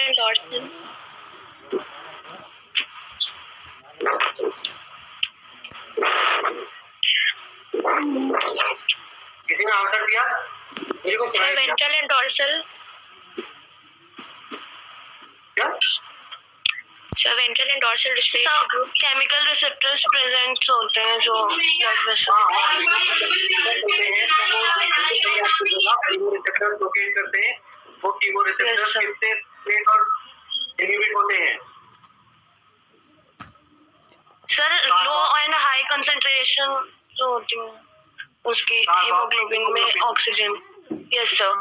and dorsal. किसी ने answer दिया? मेरे को Ventral and dorsal. क्या? Ventral and dorsal respiratory group. Chemical receptors present होते हैं जो blood vessel. कीमोरिसेप्टर्स लोकेट करते हैं, वो कीमोरिसेप्टर्स किससे स्टिमुलेट और इनहिबिट होते हैं? Sir low and high concentration जो होती है उसकी हीमोग्लोबिन में ऑक्सीजन. Yes sir.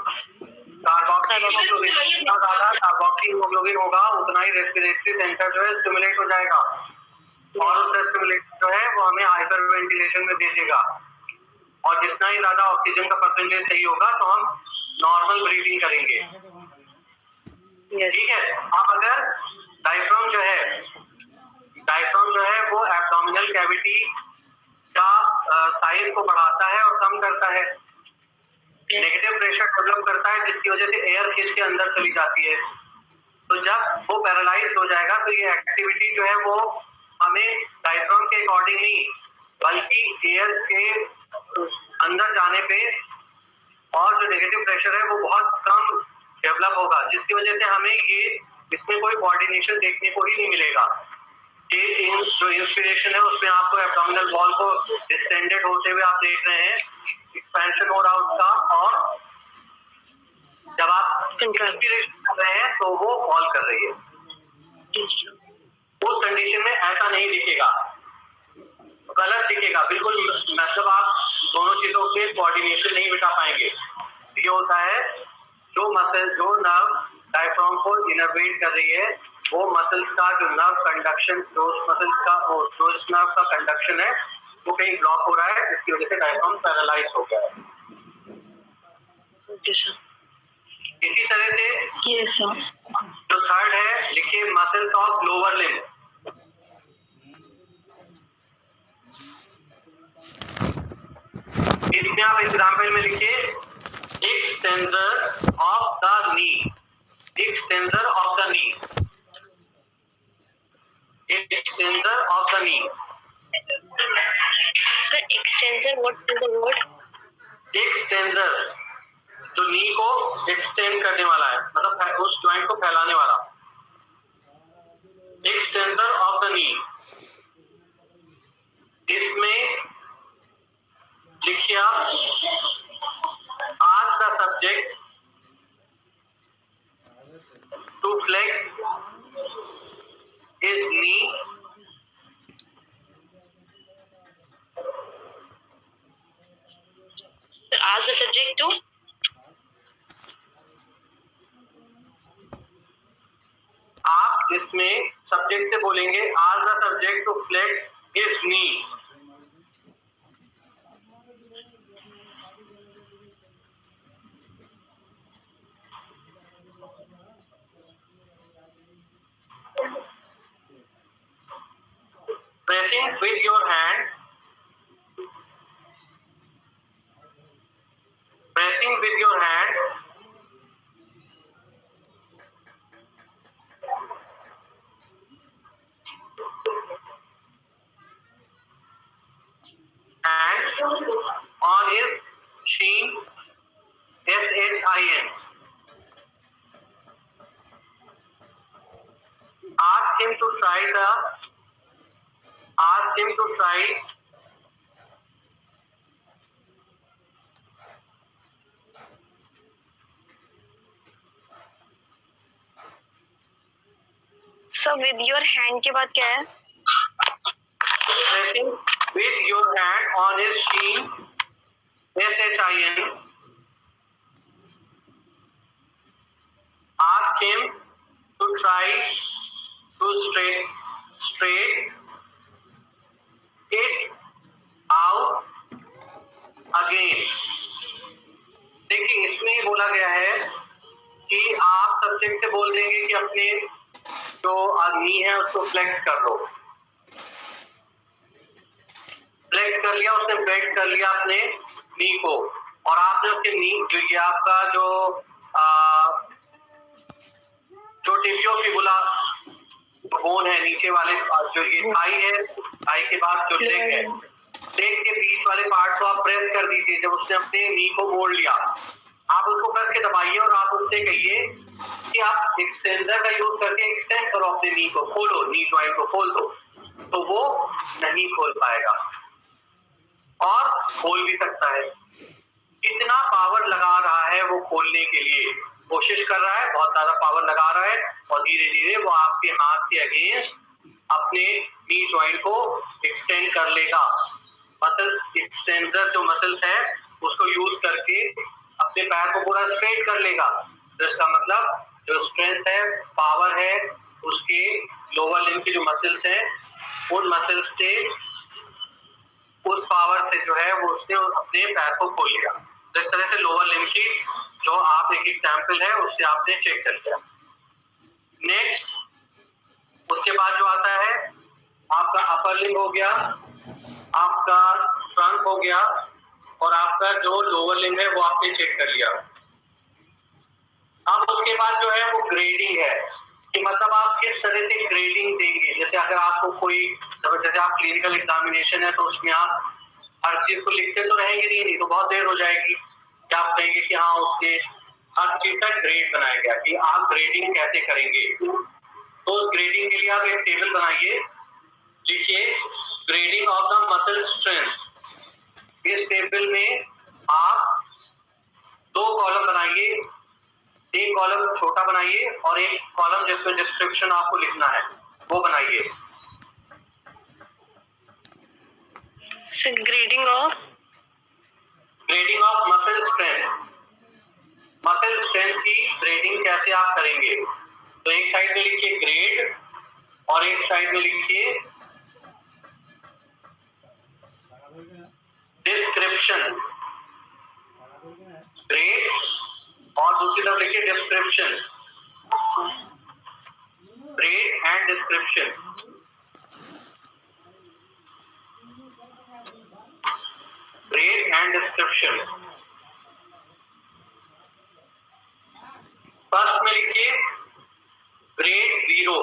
कार्बोक्सीहीमोग्लोबिन होगा उतना ही रेस्पिरेटरी सेंटर जो है स्टिमुलेट हो जाएगा और उसका स्टिमुलेशन जो है वो हमें हाइपर वेंटिलेशन में भेजेगा और जितना ही ज्यादा ऑक्सीजन का परसेंटेज सही होगा तो हम नॉर्मल ब्रीदिंग करेंगे. ठीक है. अब अगर डायफ्राम जो है वो एब्डोमिनल कैविटी का साइज को बढ़ाता है और कम करता है. नेगेटिव प्रेशर डेवलप करता है जिसकी वजह से एयर खींच के अंदर चली जाती है. तो जब वो पैरालाइज हो जाएगा तो ये एक्टिविटी जो है वो हमें डायफ्राम के अकॉर्डिंग नहीं बल्कि एयर के अंदर जाने पे और जो नेगेटिव प्रेशर है वो बहुत कम डेवलप होगा जिसकी वजह से हमें ये इसमें कोई कोऑर्डिनेशन देखने को ही नहीं मिलेगा. जो इंस्पिरेशन है उसमें आपको एब्डोमिनल वॉल को डिस्टेंडेड होते हुए आप देख रहे हैं, एक्सपेंशन हो रहा है उसका और जब आप इंस्पिरेशन कर रहे हैं तो वो फॉल कर रही है. उस कंडीशन में ऐसा नहीं दिखेगा, गलत दिखेगा बिल्कुल. मतलब आप दोनों चीजों के कोऑर्डिनेशन नहीं बिठा पाएंगे. ये होता है जो नर्व डायफ्राम को इनर्वेट कर रही है वो मसल्स का जो नर्व कंडक्शन जो इस नर्व का कंडक्शन है वो कहीं ब्लॉक हो रहा है जिसकी वजह से डायफ्राम पैरालाइज हो गया है. इसी तरह से जो थर्ड है लिखिए मसल्स ऑफ लोअर लिम्ब. इसमें आप एग्जाम्पल में लिखिए extensor of the knee. Extensor of the knee. Extensor of the knee. Sir extensor what is the word? Extensor जो नी को एक्सटेंड करने वाला है मतलब उस जॉइंट को फैलाने वाला. Extensor of the knee. इसमें लिखिए ask the subject to flex his knee ask the subject to आप इसमें सब्जेक्ट से बोलेंगे ask the subject to flex his knee. Pressing with your hand. Pressing with your hand. And on his shin, SHIN. Ask him to try sir with your hand के बाद क्या है? pressing with your hand on his shin, SHIN. Ask him to try to straight it out again. देखिए इसमें बोला गया है कि आप सब्जेक्ट से बोल देंगे कि अपने जो नी है उसको फ्लेक्स कर लो. फ्लेक्स कर लिया उसने, बेंड कर लिया अपने नी को और आपने उसके नी जो ये आपका जो जो टिबियोफिबुला बोन है नीचे वाले, जो ये थाई है, थाई के बाद जो लेग है, लेग के बीच वाले पार्ट को आप प्रेस कर दीजिए। जब उसने अपने नी को मोड़ लिया, आप उसको प्रेस के दबाइए और आप उससे कहिए कि आप एक्सटेंडर का यूज करके एक्सटेंड करो अपने नी को, खोलो, नी जॉइंट को खोल दो, तो वो नहीं खोल पाएगा और खोल भी सकता है। कितना पावर लगा रहा है वो खोलने के लिए, कोशिश कर रहा है, बहुत ज्यादा पावर लगा रहा है और धीरे धीरे वो आपके हाथ के अगेंस्ट अपने नी जॉइंट को एक्सटेंड कर लेगा। मसल्स एक्सटेंडर जो मसल्स है उसको यूज करके अपने पैर को पूरा स्ट्रेट कर लेगा। तो इसका मतलब जो स्ट्रेंथ है, पावर है, उसके लोअर लिम्ब की जो मसल्स हैं उन मसल्स से, उस पावर से जो है वो उसने अपने पैर को खोल लिया। तो इस तरह से लोअर लिम्ब की जो आप एक एग्जाम्पल है उससे आपने चेक कर लिया। नेक्स्ट उसके बाद जो आता है आपका अपर लिम्ब हो गया, आपका ट्रंक हो गया और आपका जो लोअर लिम्ब है वो आपने चेक कर लिया। अब उसके बाद जो है वो ग्रेडिंग है कि मतलब आप किस तरह से ग्रेडिंग देंगे। जैसे अगर आपको कोई, जैसे आप क्लिनिकल एग्जामिनेशन है तो उसमें आप हर चीज को लिखते तो रहेंगे नहीं तो बहुत देर हो जाएगी। क्या आप कहेंगे कि हाँ उसके हर चीज का ग्रेड बनाया गया कि आप ग्रेडिंग कैसे करेंगे। तो उस ग्रेडिंग के लिए आप एक टेबल बनाइए, लिखिए grading of the muscle strength. इस टेबल में आप 2 कॉलम बनाइए, एक कॉलम छोटा बनाइए और एक कॉलम जिसमें डिस्क्रिप्शन आपको लिखना है वो बनाइए। Grading of muscle strength. Muscle strength की ग्रेडिंग कैसे आप करेंगे, तो एक साइड में लिखिए ग्रेड और एक साइड में लिखिए डिस्क्रिप्शन। ग्रेड और दूसरी तरफ लिखिए description, grade and description. Grade and description. First में लिखिए ग्रेड 0,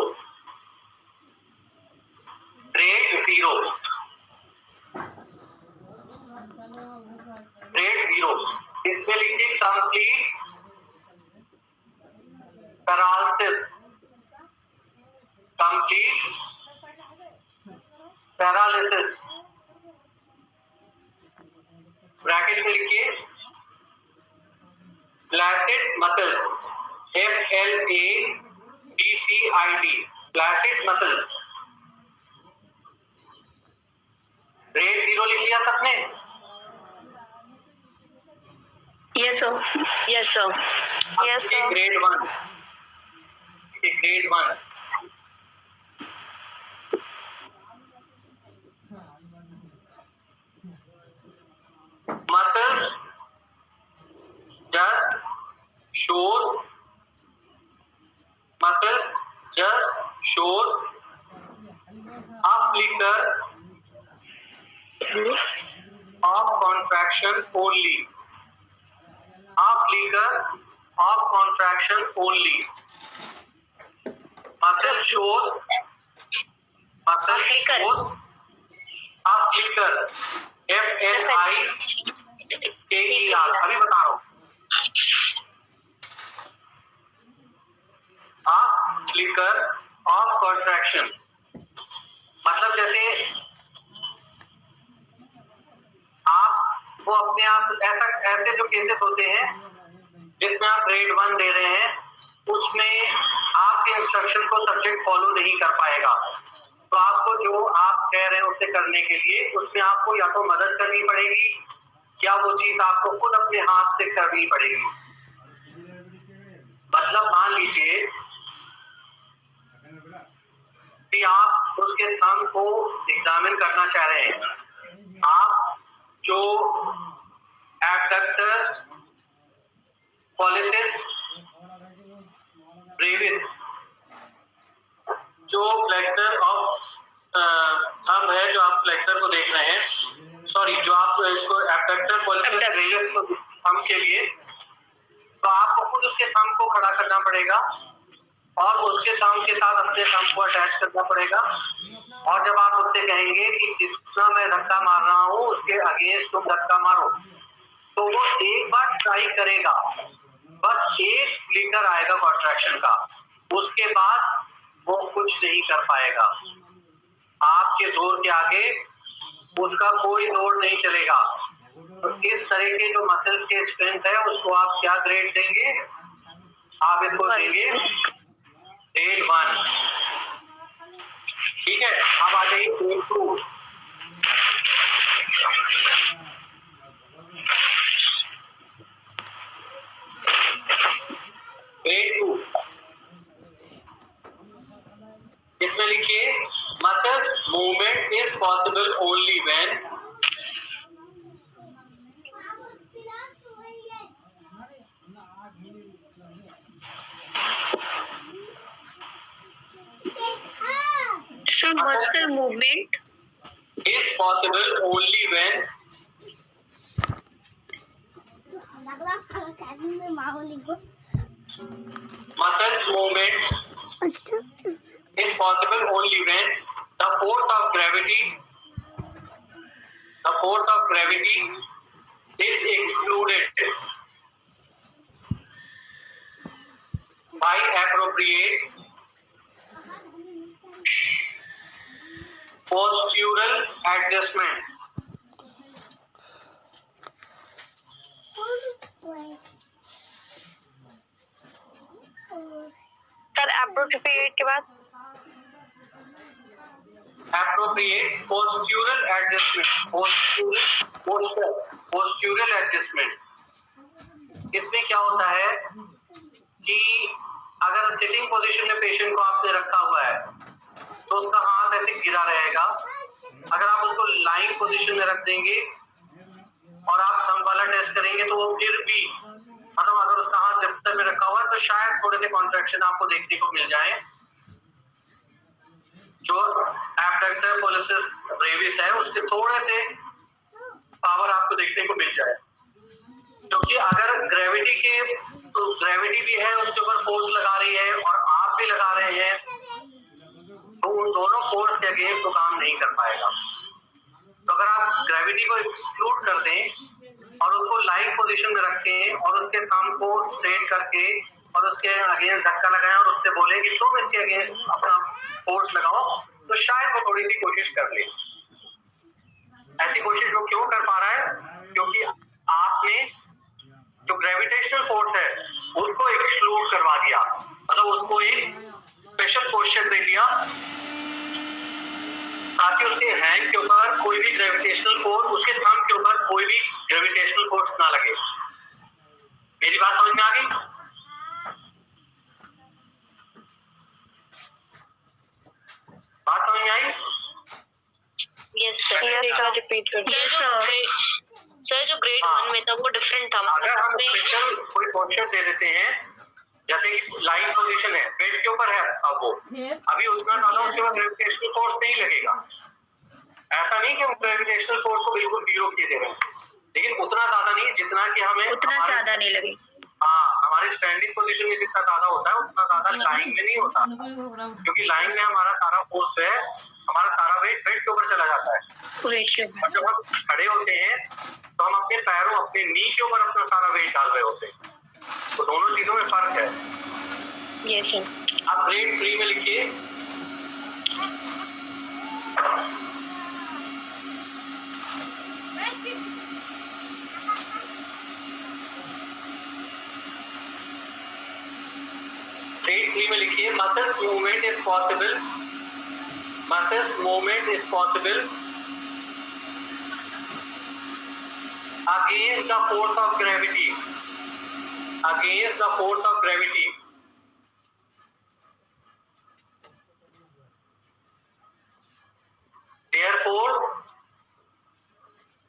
ग्रेड 0, ग्रेड 0। इसमें लिखिए complete paralysis, complete paralysis. Bracket में लिखिए flaccid muscles, FLACCID, flaccid muscles. Grade 0 लिख लिया सबने? Yes sir, yes sir, yes sir. Grade 1, grade 1। Muscles just shows, muscles just shows a flicker of contraction only, a flicker of contraction only. Muscle shows, muscle shows a flicker, FLICKER। अभी बता रहा हूँ, a flicker of contraction। मतलब जैसे आप वो अपने आप ऐसे जो केसेस होते हैं जिसमें आप ग्रेड 1 दे रहे हैं उसमें आपके इंस्ट्रक्शन को सब्जेक्ट फॉलो नहीं कर पाएगा, तो आपको जो आप कह रहे हैं उसे करने के लिए उसमें आपको या तो मदद करनी पड़ेगी या वो चीज आपको खुद अपने हाथ से करनी पड़ेगी। मतलब मान लीजिए कि आप उसके थंब को एग्जामिन करना चाह रहे हैं, आप जो एब्डक्टर पॉलिसिस ब्रेविस, जो फ्लेक्सर ऑफ थंब है, जो आप फ्लेक्सर को देख रहे हैं, सॉरी जो आप इसको एब्डक्टर पॉलिसिस ब्रेविस थंब के लिए, तो आपको खुद उसके थंब को खड़ा करना पड़ेगा और उसके थंब के साथ अपने थंब को अटैच करना पड़ेगा। और जब आप उससे कहेंगे कि जितना मैं धक्का मार रहा हूँ उसके अगेंस्ट तुम धक्का मारो, तो वो एक बार ट्राई करेगा, बस एक फ्लिकर आएगा कॉन्ट्रैक्शन का, उसके बाद वो कुछ नहीं कर पाएगा। आपके जोर के आगे उसका कोई जोर नहीं चलेगा। तो इस तरह के जो मसल्स के स्ट्रेंथ है उसको आप क्या ग्रेड देंगे? आप इसको देंगे ग्रेड 1। ठीक है, अब आ जाइए ग्रेड 2। ग्रेड 2 इसमें लिखिए muscles movement is possible only when So muscle movement is possible only when muscles movement is possible only when the force of gravity is excluded by appropriate postural adjustment. Sir appropriate के बाद Appropriate postural adjustment. Postural adjustment. इसमें क्या होता है कि अगर sitting position में patient को आपने रखा हुआ है तो उसका हाथ ऐसे गिरा रहेगा। अगर आप उसको लाइन पोजीशन में रख देंगे और आप थंब वाला टेस्ट करेंगे तो वो फिर भी मतलब अगर उसका हाथ बिस्तर में रखा हुआ है तो शायद थोड़े से कॉन्ट्रैक्शन आपको देखने को मिल जाए। जो एब्डक्टर पोलिसिस ब्रेविस है उसके थोड़े से पावर आपको देखने को मिल जाए, क्योंकि अगर ग्रेविटी भी है उसके ऊपर फोर्स लगा रही है और आप भी लगा रहे हैं तो उन दोनों फोर्स के अगेंस्ट तो काम नहीं कर पाएगा। तो अगर आप ग्रेविटी को एक्सक्लूड कर दें और उसको लाइन पोजीशन में रखें और उसके थंब को स्ट्रेट करके और उसके अगेंस्ट धक्का लगाएं और उससे बोले कि तुम इसके अगेंस्ट अपना फोर्स लगाओ, तो शायद वो थोड़ी सी कोशिश कर ले। ऐसी कोशिश वो क्यों कर पा रहा है? क्योंकि आपने जो ग्रेविटेशनल फोर्स है उसको एक्सक्लूड करवा दिया, मतलब उसको एक स्पेशल पोस्चर दे दिया ताकि उसके हैंड के ऊपर कोई भी ग्रेविटेशनल फोर्स, उसके थंब के ऊपर कोई भी ग्रेविटेशनल फोर्स ना लगे। मेरी बात समझ में आ गई? बात समझ में आई? यस सर रिपीट कर यस सर जो ग्रेड 1 में था वो डिफरेंट था। अगर हम उसमें स्पेशल कोई पोस्चर दे देते हैं जैसे कि लाइन पोजीशन है, बेड के ऊपर है, अब वो अभी उसमें ज्यादा उसके बाद ग्रेविटेशनल फोर्स नहीं लगेगा। ऐसा नहीं कि हम ग्रेविटेशनल फोर्स को बिल्कुल जीरो किए दे रहे हैं, लेकिन उतना ज्यादा नहीं जितना कि हमें उतना ज्यादा नहीं लगे। हाँ, हमारे स्टैंडिंग पोजीशन में जितना ज्यादा होता है उतना ज्यादा लाइन में नहीं होता, क्योंकि लाइन में हमारा सारा फोर्स है, हमारा सारा वेट बेड के ऊपर चला जाता है। वेट के ऊपर और जब हम खड़े होते हैं तो हम अपने पैरों, अपने नी के ऊपर अपना सारा वेट डाल रहे होते हैं, तो दोनों चीजों में फर्क है। Yes sir. आप ग्रेड 3 में लिखिए muscles movement is possible against the force of gravity. Therefore,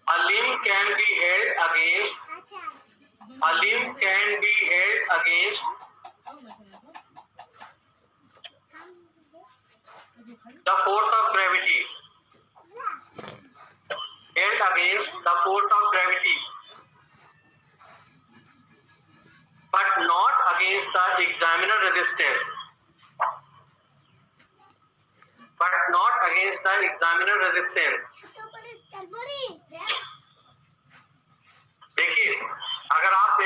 a limb can be held against the force of gravity. But not against the examiner resistance. but not against the examiner resistance. देखिए, अगर आप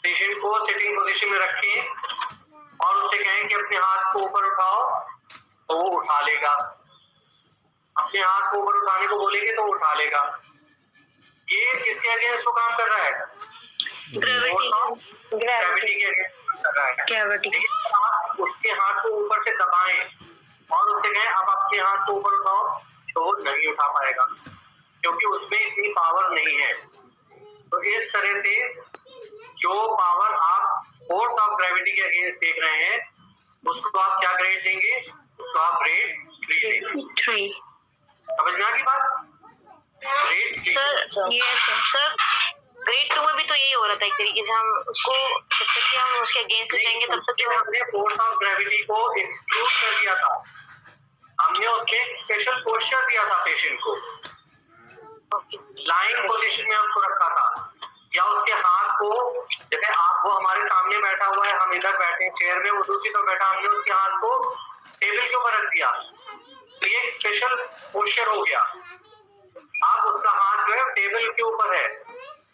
patient को sitting position में रखें और उससे कहें कि अपने हाथ को ऊपर उठाओ, तो वो उठा लेगा। अपने हाथ को ऊपर उठाने को बोलेंगे तो उठा लेगा। ये किसके अगेंस्ट वो काम कर रहा है? ग्रेविटी के अगेंस्ट कर रहा है। ग्रेविटी। आप उसके हाथ को ऊपर से दबाएं और उससे कहें आप अपने हाथ को ऊपर उठाओ, तो वो नहीं उठा पाएगा, क्योंकि उसमें इतनी पावर नहीं है। तो इस तरह से जो पावर आप फोर्स ऑफ ग्रेविटी के अगेंस्ट देख रहे हैं, उसको आप क्या ग्रेड देंगे? उसको आप ग्रेड 3 देंगे। समझ में आ गई बात? सर ग्रेड 2 में भी तो यही हो रहा था एक तरीके से। हम उसको जब तक कि हम उसके अगेंस्ट जाएंगे तब तक हमने फोर्स ऑफ ग्रेविटी को एक्सक्लूड कर दिया था। हमने उसके स्पेशल पोस्चर दिया था पेशेंट को, लाइंग पोजीशन में उसको रखा था, या उसके हाथ को, जैसे आप वो हमारे सामने बैठा हुआ है, हम इधर बैठे चेयर में, वो दूसरी तरफ बैठा, हमने उसके हाथ को टेबल के ऊपर रख दिया, तो ये स्पेशल पोस्चर हो गया। आप उसका हाथ जो है टेबल के ऊपर है,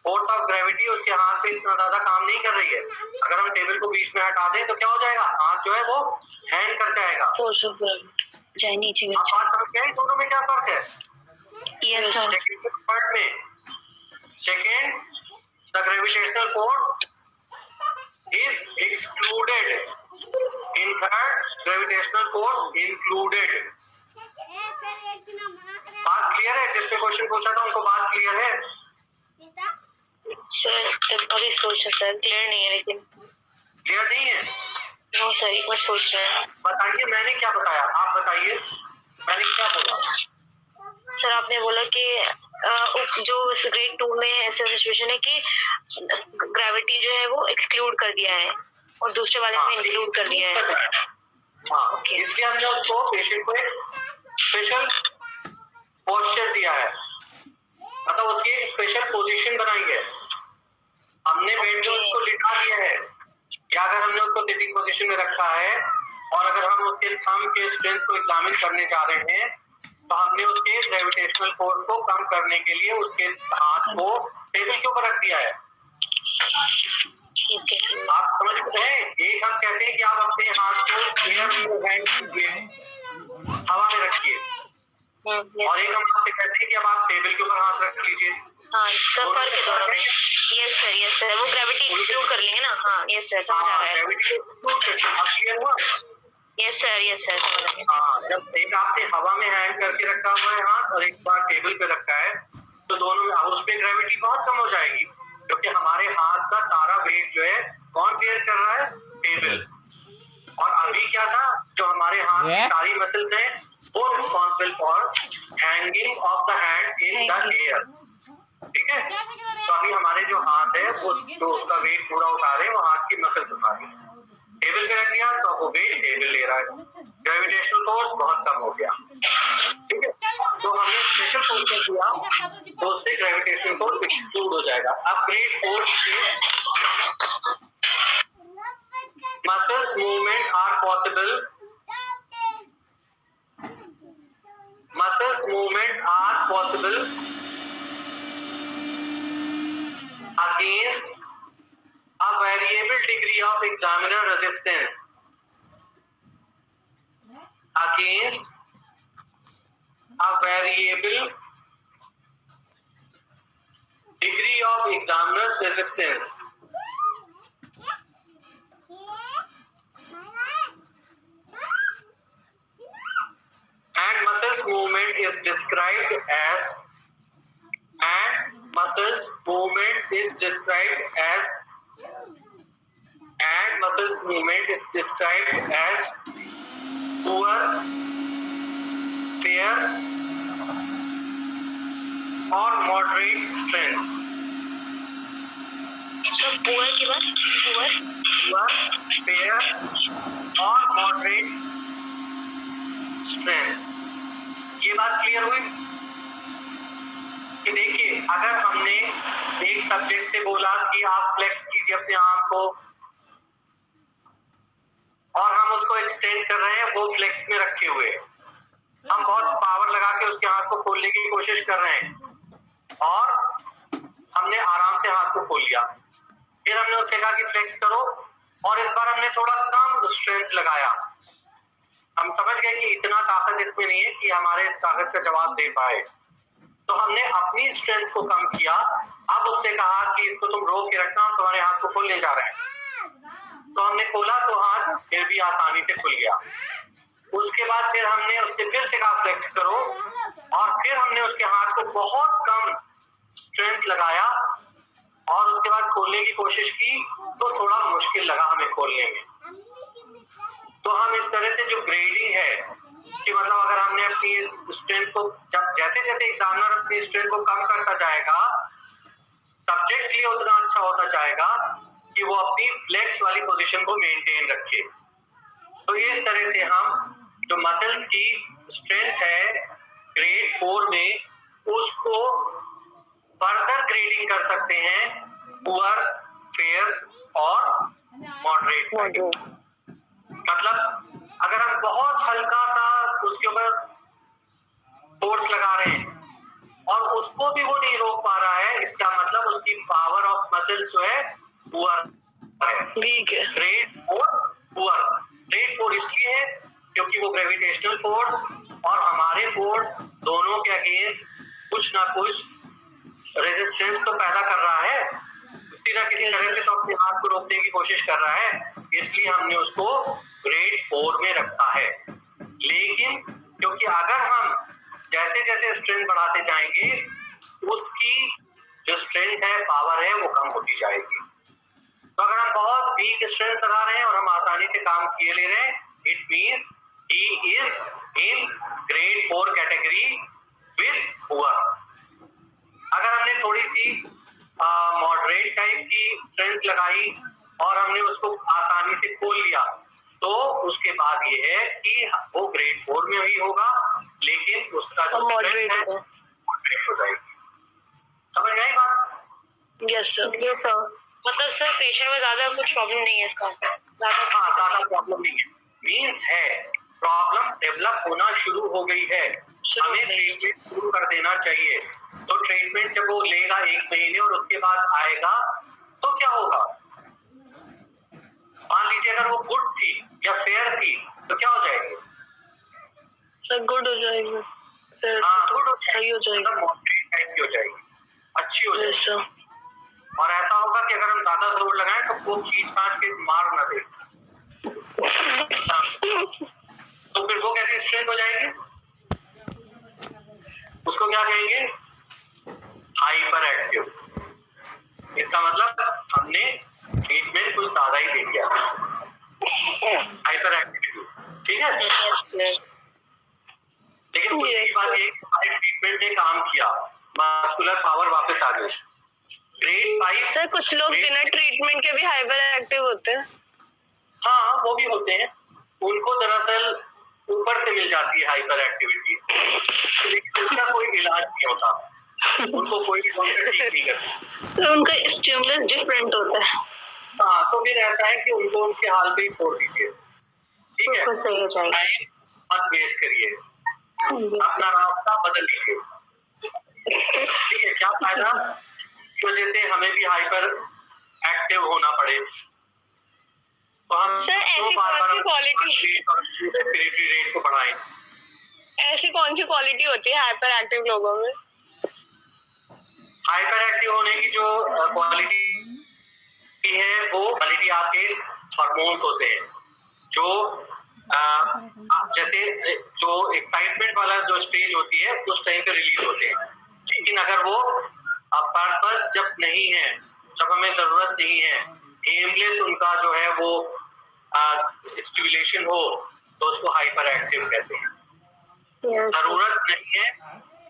फोर्स ऑफ ग्रेविटी उसके हाथ पे इतना ज्यादा काम नहीं कर रही है। अगर हम टेबल को बीच में हटा दें तो क्या हो जाएगा? हाथ जो है वो हैंग कर जाएगा। फोर्स ऑफ ग्रेविटी नीचे आप बात समझ गए? दोनों में क्या फर्क है? Yes sir. पार्ट में second, the gravitational force is excluded, in third gravitational force included. बात क्लियर है? जिसने क्वेश्चन पूछा था उनको बात क्लियर है? सर अभी सोच सर क्लियर नहीं है, लेकिन क्लियर नहीं है? नो सर एक बार सोच रहे हैं। बताइए मैंने क्या बताया, आप बताइए मैंने क्या बोला। सर आपने बोला कि जो ग्रेड 2 में ऐसा सिचुएशन है कि ग्रेविटी जो है वो एक्सक्लूड कर दिया है और दूसरे वाले में इंक्लूड कर दिया है। हाँ, इसलिए हमने उसको पेशेंट को एक स्पेशल पोस्चर दिया है, मतलब उसकी एक स्पेशल पोजीशन बनाई है। हमने बेड में उसको लिटा दिया है, या अगर हमने उसको सिटिंग पोजीशन में रखा है और अगर हम उसके थंब के स्ट्रेंथ को एग्जामिन करने जा रहे हैं, तो हमने उसके ग्रेविटेशनल फोर्स को कम करने के लिए उसके हाथ को टेबल के ऊपर रख दिया है। आप समझ रहे हैं? एक हम कहते हैं कि आप अपने हाथ को एयर में हैंग कीजिए, हवा में रखिए, और एक हम आपसे कहते हैं कि अब आप टेबल के ऊपर हाथ रख लीजिए। हाँ सर फर्क है दोनों में। यस सर वो ग्रेविटी एक्सक्लूड कर लेंगे ना। हाँ यस सर समझ आ रहा है। ग्रेविटी एक्सक्लूड कर दिया, अब क्लियर हुआ? यस सर समझ आ गया। हाँ, जब एक आपने हवा में हैंग करके रखा हुआ है हाथ और एक बार टेबल पे रखा है, तो दोनों में उसमें ग्रेविटी बहुत कम हो जाएगी, क्योंकि हमारे हाथ का सारा वेट जो है कौन बेयर कर रहा है? टेबल। और अभी क्या था, जो हमारे हाथ की सारी मसल्स हैं वो responsible for hanging of the hand in the air. ठीक है, तो अभी हमारे जो हाथ है वो जो उसका वेट पूरा उठा रहे हैं, वो हाथ की मसल्स उठा रही है। टेबल पे रख दिया तो वो वेट टेबल ले रहा है, ग्रेविटेशनल फोर्स बहुत कम हो गया। ठीक है, तो हमने स्पेशल फोर्स दिया तो उससे ग्रेविटेशनल फोर्स एक्सक्लूड हो जाएगा। अब ग्रेड फोर्स के muscles movement are possible, muscles movement are possible against a variable degree of examiner resistance. Against a variable degree of examiner's resistance. And muscles movement is described as poor, fair or moderate strength. Sir poor की बात, Poor, fair or moderate strength. ये बात clear हुई कि देखिए, अगर हमने एक सब्जेक्ट से बोला कि आप फ्लेक्स कीजिए अपने आर्म को और हम उसको एक्सटेंड कर रहे हैं वो फ्लेक्स में रखे हुए, हम बहुत पावर लगा के उसके हाथ को खोलने की कोशिश कर रहे हैं और हमने आराम से हाथ को खोल लिया। फिर हमने उससे कहा कि फ्लेक्स करो और इस बार हमने थोड़ा कम स्ट्रेंथ लगाया। हम समझ गए कि इतना ताकत इसमें नहीं है कि हमारे इस ताकत का जवाब दे पाए, तो हमने अपनी स्ट्रेंथ को कम किया। अब उससे कहा कि इसको तुम रोक के रखना, तुम्हारे हाथ को खोलने जा रहे हैं। तो हमने खोला तो हाथ फिर भी आसानी से खुल गया। उसके बाद फिर हमने उससे फिर से कहा फ्लेक्स करो और फिर हमने उसके हाथ को बहुत कम स्ट्रेंथ लगाया और उसके बाद खोलने की कोशिश की तो थोड़ा मुश्किल लगा हमें खोलने में। तो हम इस तरह से जो ग्रेडिंग है कि मतलब अगर हमने अपनी स्ट्रेंथ को जैसे जैसे एग्जामिनर अपनी स्ट्रेंथ को कम करता जाएगा, सब्जेक्ट के लिए उतना अच्छा होता जाएगा कि वो अपनी फ्लेक्स वाली पोजीशन को मेंटेन रखे। तो इस तरह से हम जो मसल्स की स्ट्रेंथ है ग्रेड 4 में, उसको फर्दर ग्रेडिंग कर सकते हैं पुअर, फेयर और मॉडरेट। मतलब अगर हम बहुत हल्का सा उसके ऊपर फोर्स लगा रहे हैं और उसको भी वो नहीं रोक पा रहा है, इसका मतलब उसकी पावर ऑफ मसल्स जो है पुअर है, वीक है। Grade 4 poor. ग्रेड 4 इसलिए है क्योंकि वो ग्रेविटेशनल फोर्स और हमारे फोर्स दोनों के अगेंस्ट कुछ ना कुछ रेजिस्टेंस तो पैदा कर रहा है, किसी ना किसी तरह से तो अपने हाथ को रोकने की कोशिश कर रहा है, इसलिए हमने उसको ग्रेड 4 में रखा है। लेकिन क्योंकि अगर हम जैसे जैसे स्ट्रेंथ बढ़ाते जाएंगे, उसकी जो स्ट्रेंथ है, पावर है, वो कम होती जाएगी। तो अगर हम बहुत वीक स्ट्रेंथ लगा रहे हैं और हम आसानी से काम किए ले रहे हैं, it mean he is in grade 4 category with poor. अगर हमने थोड़ी सी मॉडरेट टाइप की स्ट्रेंथ लगाई और हमने उसको आसानी से खोल लिया, तो उसके बाद ये है कि वो ग्रेड 4 में भी होगा, लेकिन उसका जो मॉडरेट है मॉडरेट हो जाएगी। समझ गई बात? Yes sir. Yes sir. मतलब सर पेशेंट में ज्यादा कुछ प्रॉब्लम नहीं है इसका, ज्यादा प्रॉब्लम नहीं है। मीन्स है प्रॉब्लम डेवलप होना शुरू हो गई है, हमें ट्रीटमेंट शुरू कर देना चाहिए। तो ट्रीटमेंट जब वो लेगा 1 महीने और उसके बाद आएगा तो क्या होगा? मान लीजिए अगर वो गुड थी या फेयर थी तो क्या हो जाएगी? सर गुड हो जाएगी, फिर गुड सही हो जाएगी, मॉडरेट टाइप की हो जाएगी, अच्छी हो जाएगी। सर। और ऐसा होगा कि अगर हम ज्यादा जोर लगाएं तो वो खींच खांच के मार ना दे, तो फिर वो कैसी स्ट्रेंथ हो जाएगी? उसको क्या कहेंगे? Hyper active. इसका मतलब हमने ट्रीटमेंट कुछ ज्यादा ही दे दिया, हाइपर एक्टिव। ठीक है, लेकिन खुशी की बात ये ट्रीटमेंट ने काम किया, मस्कुलर पावर वापस आ गई। ग्रेड 5 सर कुछ लोग बिना ट्रीटमेंट के भी हाइपर एक्टिव होते हैं। हाँ, वो भी होते हैं, उनको दरअसल ऊपर से मिल जाती है हाइपर एक्टिविटी, लेकिन उसका कोई इलाज नहीं होता, उनको कोई भी डॉक्टर ठीक नहीं करता। तो उनका स्टिमुलस डिफरेंट होता है। हाँ, तो फिर ऐसा है कि उनको उनके हाल पे ही छोड़ दीजिए, ठीक है, सही हो जाएगा। टाइम मत वेस्ट करिए, अपना रास्ता बदल लीजिए। ठीक है, क्या फायदा की वजह से हमें भी हाइपर एक्टिव होना पड़े। तो हम सर ऐसी कौन सी क्वालिटी, रेस्पिरेटरी रेट को बढ़ाएं। ऐसी कौन सी क्वालिटी होती है हाइपर एक्टिव लोगों में? हाइपर एक्टिव होने की जो क्वालिटी है, वो क्वालिटी आपके हार्मोन्स होते हैं, जो जैसे जो एक्साइटमेंट वाला जो स्टेज होती है उस टाइम पे रिलीज होते हैं। लेकिन अगर वो पर्पस जब नहीं है, जब हमें जरूरत नहीं है, एमलेस उनका जो है वो स्टिमुलेशन हो, तो उसको हाइपर एक्टिव कहते हैं। जरूरत नहीं है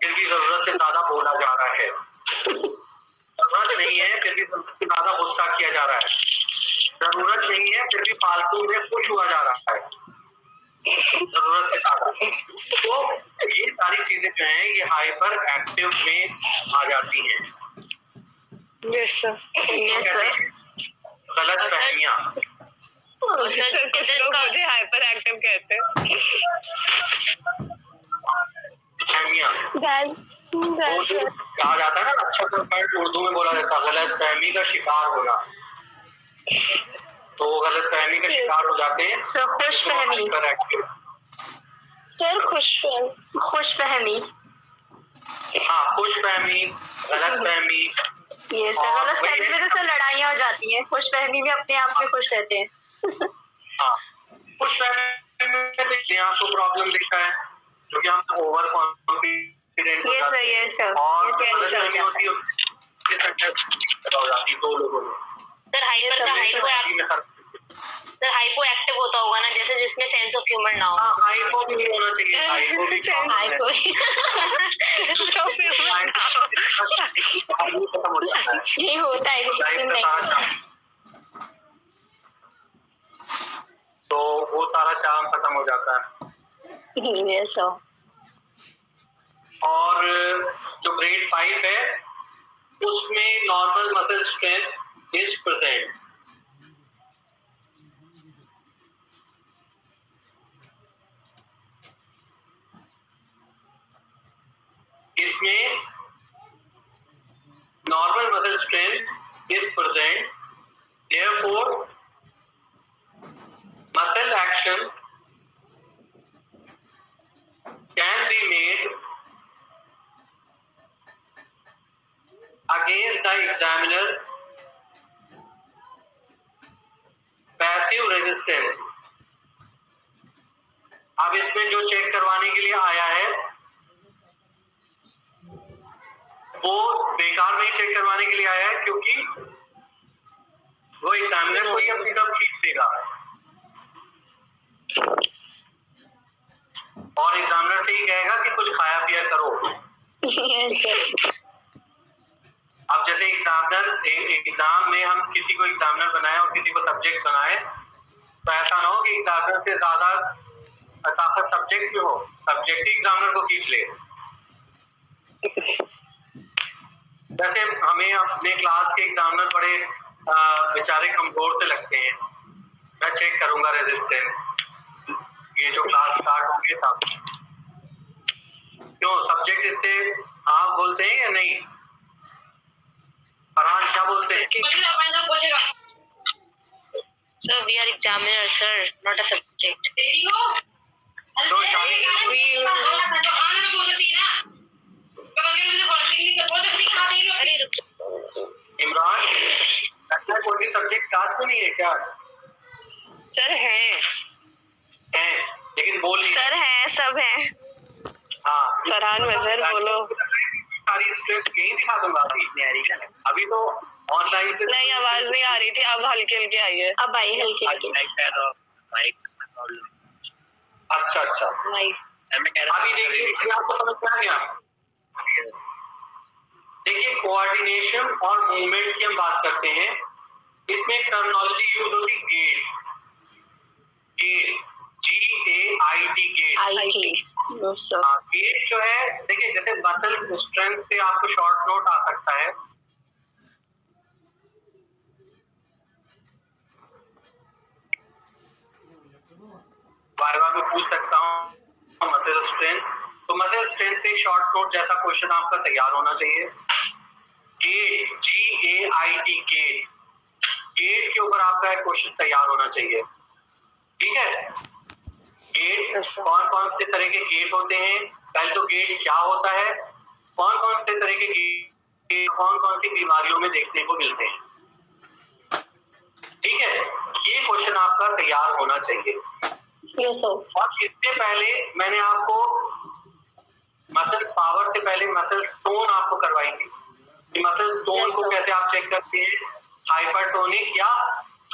फिर भी जरूरत से ज्यादा बोला जा रहा है, जरूरत नहीं है फिर भी जरूरत से ज्यादा गुस्सा किया जा रहा है, जरूरत नहीं है फिर भी फालतू में खुश हुआ जा रहा है, जरूरत से ज्यादा। तो ये सारी चीजें जो हैं ये हाइपर एक्टिव में आ जाती हैं। Yes sir. गलत फहमियां। सर कुछ लोग मुझे हाइपर एक्टिव कहते हैं। फहमियाँ, वो जो कहा जाता है ना, अच्छा वर्ड उर्दू में बोला जाता है गलत फहमी का शिकार होना, तो वो गलत फहमी का शिकार हो जाते हैं। खुशफहमी, सर खुशफहमी, हाँ, खुशफहमी, गलतफहमी। ये सर और गलतफहमी में तो सर लड़ाइयाँ हो जाती हैं, खुशफहमी में अपने आप में खुश रहते हैं। हाँ, खुशफहमी में देखते हैं आपको प्रॉब्लम दिखता है क्योंकि हम ओवर कॉन्फिडेंट हो ये जाते सही है हैं सर, और ये सही गलतफहमी है होती है ये सेंटर हो जाती है दो लोगों में। सर। हाइपो एक्टिव होता होगा ना, जैसे जिसमें सेंस ऑफ ह्यूमर ना हो। हाँ, हाइपो भी नहीं होना चाहिए, हाइपो भी हाइपो खत्म हो जाता है। ये होता है किसी लाइफ दिन का नहीं। सारा चार्म, तो वो सारा चार्म खत्म हो जाता है। ये सर और जो ग्रेड 5 है उसमें normal muscle strength is present. इसमें normal muscle strength is present, therefore muscle action can be made against the examiner passive resistance। अब इसमें जो चेक करवाने के लिए आया है वो बेकार नहीं चेक करवाने के लिए आया है, क्योंकि वो एग्जामिनर को ही अपनी तरफ खींच देगा और एग्जामिनर से ही कहेगा कि कुछ खाया पिया करो। अब जैसे एग्जाम में हम किसी को एग्जामिनर बनाए और किसी को सब्जेक्ट बनाए, तो ऐसा ना हो कि एग्जामिनर से ज्यादा ताकत सब्जेक्ट में हो, सब्जेक्ट ही एग्जामिनर को खींच ले। जैसे हमें अपने क्लास के एग्जामिनर बड़े बेचारे कमजोर से लगते हैं, मैं चेक करूंगा रेजिस्टेंस, ये जो क्लास स्टार्ट होंगे था क्यों सब्जेक्ट इससे हाँ बोलते हैं या नहीं? फरहान क्या बोलते हैं? Sir, we are examiner, sir, not a subject. तो इमरान, अच्छा कोई सब्जेक्ट क्लास में नहीं है क्या? सर हैं, लेकिन बोल नहीं सर हैं, सब हैं। हाँ, फरहान मजहर बोलो। सारी स्क्रिप्ट यही दिखा दूंगा अभी तो ऑनलाइन से नहीं, आवाज नहीं आ रही थी, अब हल्की हल्की आई है। अब आई हल्की हल्की। अच्छा अभी देखिए आपको समझ में आ गया। देखिए कोऑर्डिनेशन और मूवमेंट की हम बात करते हैं, इसमें एक टर्मिनोलॉजी यूज होती है गेट, GAIT गेट। गेट जो है देखिए जैसे मसल स्ट्रेंथ पे आपको शॉर्ट नोट आ सकता है, वाइवा में पूछ सकता हूँ मसल स्ट्रेंथ, तो मसल स्ट्रेंथ पे शॉर्ट नोट जैसा क्वेश्चन आपका तैयार होना चाहिए। गेट GAIT गेट, गेट के ऊपर आपका एक क्वेश्चन तैयार होना चाहिए, ठीक है। गेट कौन कौन से तरह के गेट होते हैं, पहले तो गेट क्या होता है, कौन कौन से तरह के गेट कौन कौन सी बीमारियों में देखने को मिलते हैं, ठीक है, ये क्वेश्चन आपका तैयार होना चाहिए। और इससे पहले मैंने आपको मसल पावर से पहले मसल टोन आपको करवाई थी कि मसल टोन को कैसे आप चेक करते हैं, हाइपरटोनिक या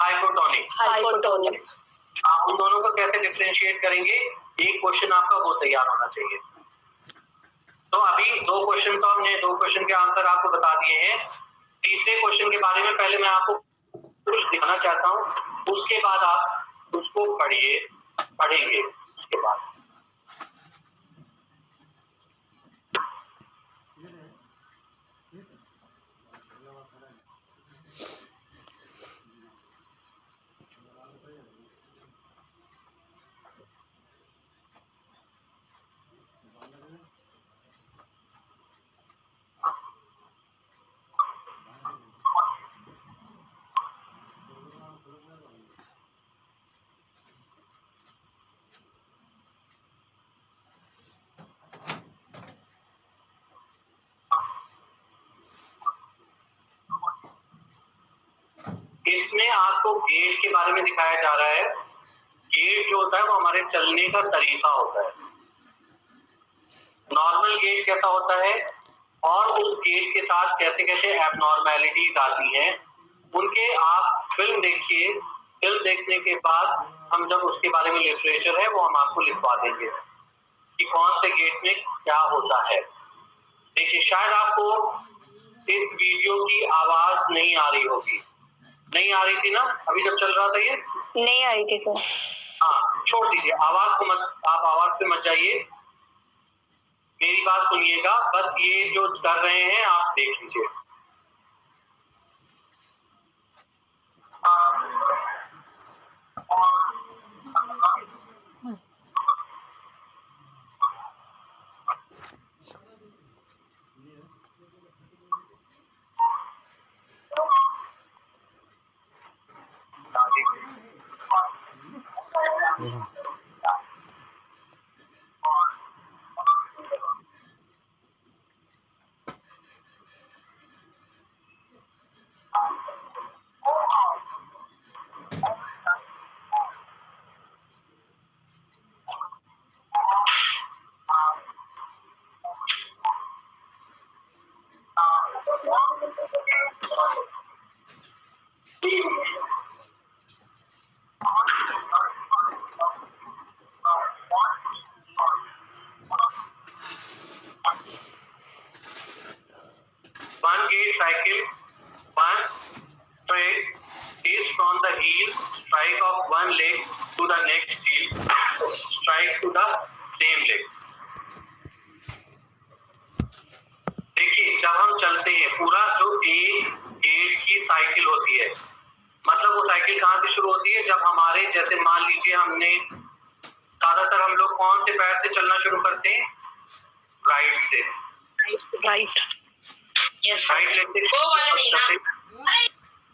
हाइपोटोनिक, आप उन दोनों को कैसे डिफरेंशिएट करेंगे, एक क्वेश्चन आपका वो तैयार होना चाहिए। तो अभी दो क्वेश्चन के आंसर आपको बता दिए हैं। तीसरे क्वेश्चन के बारे में पहले मैं आपको कुछ दिखाना चाहता हूँ, उसके बाद आप उसको पढ़ेंगे उसके बाद। इसमें आपको गेट के बारे में दिखाया जा रहा है। गेट जो होता है वो हमारे चलने का तरीका होता है। नॉर्मल गेट कैसा होता है और उस गेट के साथ कैसे कैसे एबनॉर्मेलिटीज आती हैं, उनके आप फिल्म देखिए। फिल्म देखने के बाद हम जब उसके बारे में लिटरेचर है वो हम आपको लिखवा देंगे कि कौन से गेट में क्या होता है। देखिए, शायद आपको इस वीडियो की आवाज नहीं आ रही होगी। नहीं आ रही थी ना अभी जब चल रहा था ये? नहीं आ रही थी सर। हाँ, छोड़ दीजिए, आवाज को मत, आप आवाज पे मत जाइए, मेरी बात सुनिएगा। बस ये जो कर रहे हैं आप देख लीजिए। One gate cycle, one straight is from the heel, strike of one leg to the next heel, strike to the same leg. देखिए, जब हम चलते हैं पूरा जो एक गेट की साइकिल होती है, मतलब वो साइकिल कहाँ से शुरू होती है? जब हमारे, जैसे मान लीजिए हमने, ज्यादातर हम लोग कौन से पैर से चलना शुरू करते हैं? राइट से। राइट। यस। राइट लेग से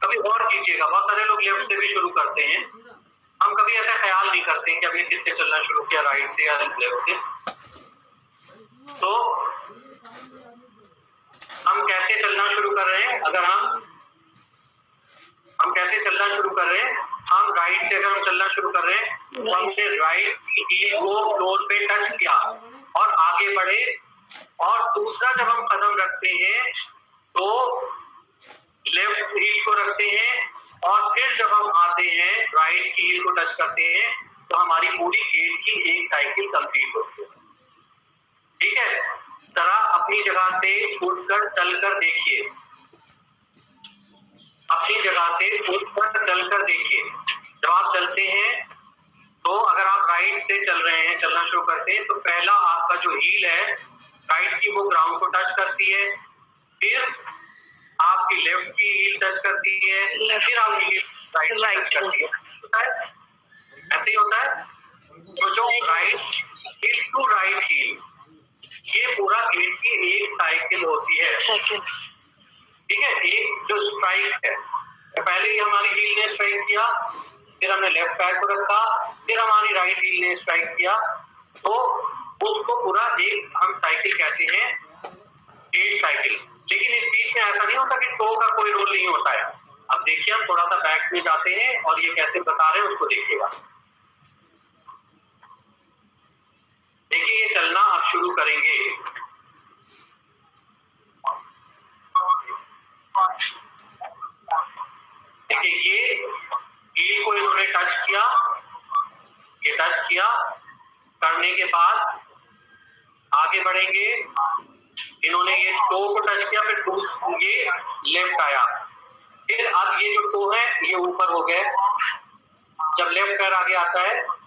कभी और कीजिएगा, बहुत सारे लोग लेफ्ट से भी शुरू करते हैं। हम कभी ऐसा ख्याल नहीं करते कि हमने किससे चलना शुरू किया, राइट से या लेफ्ट से। तो हम कैसे चलना शुरू कर रहे हैं? अगर हम कैसे चलना शुरू कर रहे हैं? हम राइट से अगर हम चलना शुरू कर रहे हैं तो हमने राइट की हील को फ्लोर पे टच किया और आगे बढ़े, और दूसरा जब हम कदम रखते हैं तो लेफ्ट हील को रखते हैं, और फिर जब हम आते हैं राइट की हील को टच करते हैं तो हमारी पूरी गेट की एक साइकिल कंप्लीट होती है। ठीक है, जरा अपनी जगह से उठकर चलकर देखिए, अपनी जगह से उठकर चलकर देखिए। जब आप चलते हैं तो अगर आप राइट से चल रहे हैं, चलना शुरू करते हैं, तो पहला आपका जो हील है राइट की वो ग्राउंड को टच करती है, फिर आपकी लेफ्ट की हील टच करती है, फिर आपकी हील राइट टच करती है। ऐसे ही होता है। तो जो right heel to right heel, ये पूरा गेट की एक साइकिल होती है। ठीक है, एक जो स्ट्राइक है, पहले ही हमारी हील ने स्ट्राइक किया, फिर हमने लेफ्ट पैर को रखा, फिर हमारी राइट हील ने स्ट्राइक किया, तो उसको पूरा एक हम साइकिल कहते हैं, गेट साइकिल। लेकिन इस बीच में ऐसा नहीं होता कि टो का कोई रोल नहीं होता है। अब देखिए, हम थोड़ा सा बैक में जाते हैं और ये कैसे बता रहे हैं उसको देखिएगा। देखिए, ये चलना आप शुरू करेंगे। देखिए, ये हील को इन्होंने टच किया, ये टच किया, करने के बाद आगे बढ़ेंगे। इन्होंने ये टो को टच किया, फिर ये लेफ्ट आया, फिर अब ये जो टो है ये ऊपर हो गए। जब लेफ्ट पैर आगे आता है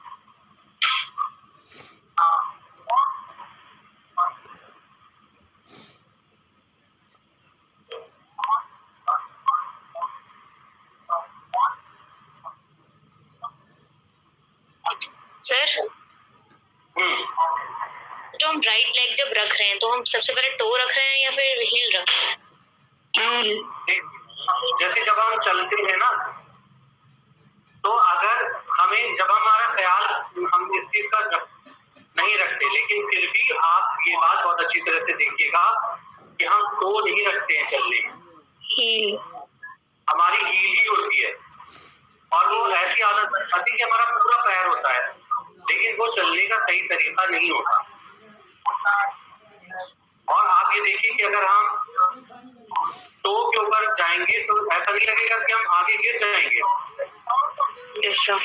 सर, तो हम राइट लेग जब रख रहे हैं तो हम सबसे पहले टो रख रहे हैं या फिर हील रख रहे हैं? जैसे जब हम चलते हैं ना, तो अगर हमें, जब हमारा ख्याल हम इस चीज का नहीं रखते, लेकिन फिर भी आप ये बात बहुत अच्छी तरह से देखिएगा कि हम टो नहीं रखते हैं चलने में, हील। हमारी हील ही होती है, और वो ऐसी आदत बन जाती है कि हमारा पूरा पैर होता है, लेकिन वो चलने का सही तरीका नहीं होता। और आप ये देखिए कि अगर हम टो के ऊपर जाएंगे तो ऐसा नहीं लगेगा कि हम आगे गिर जाएंगे। Yes sir.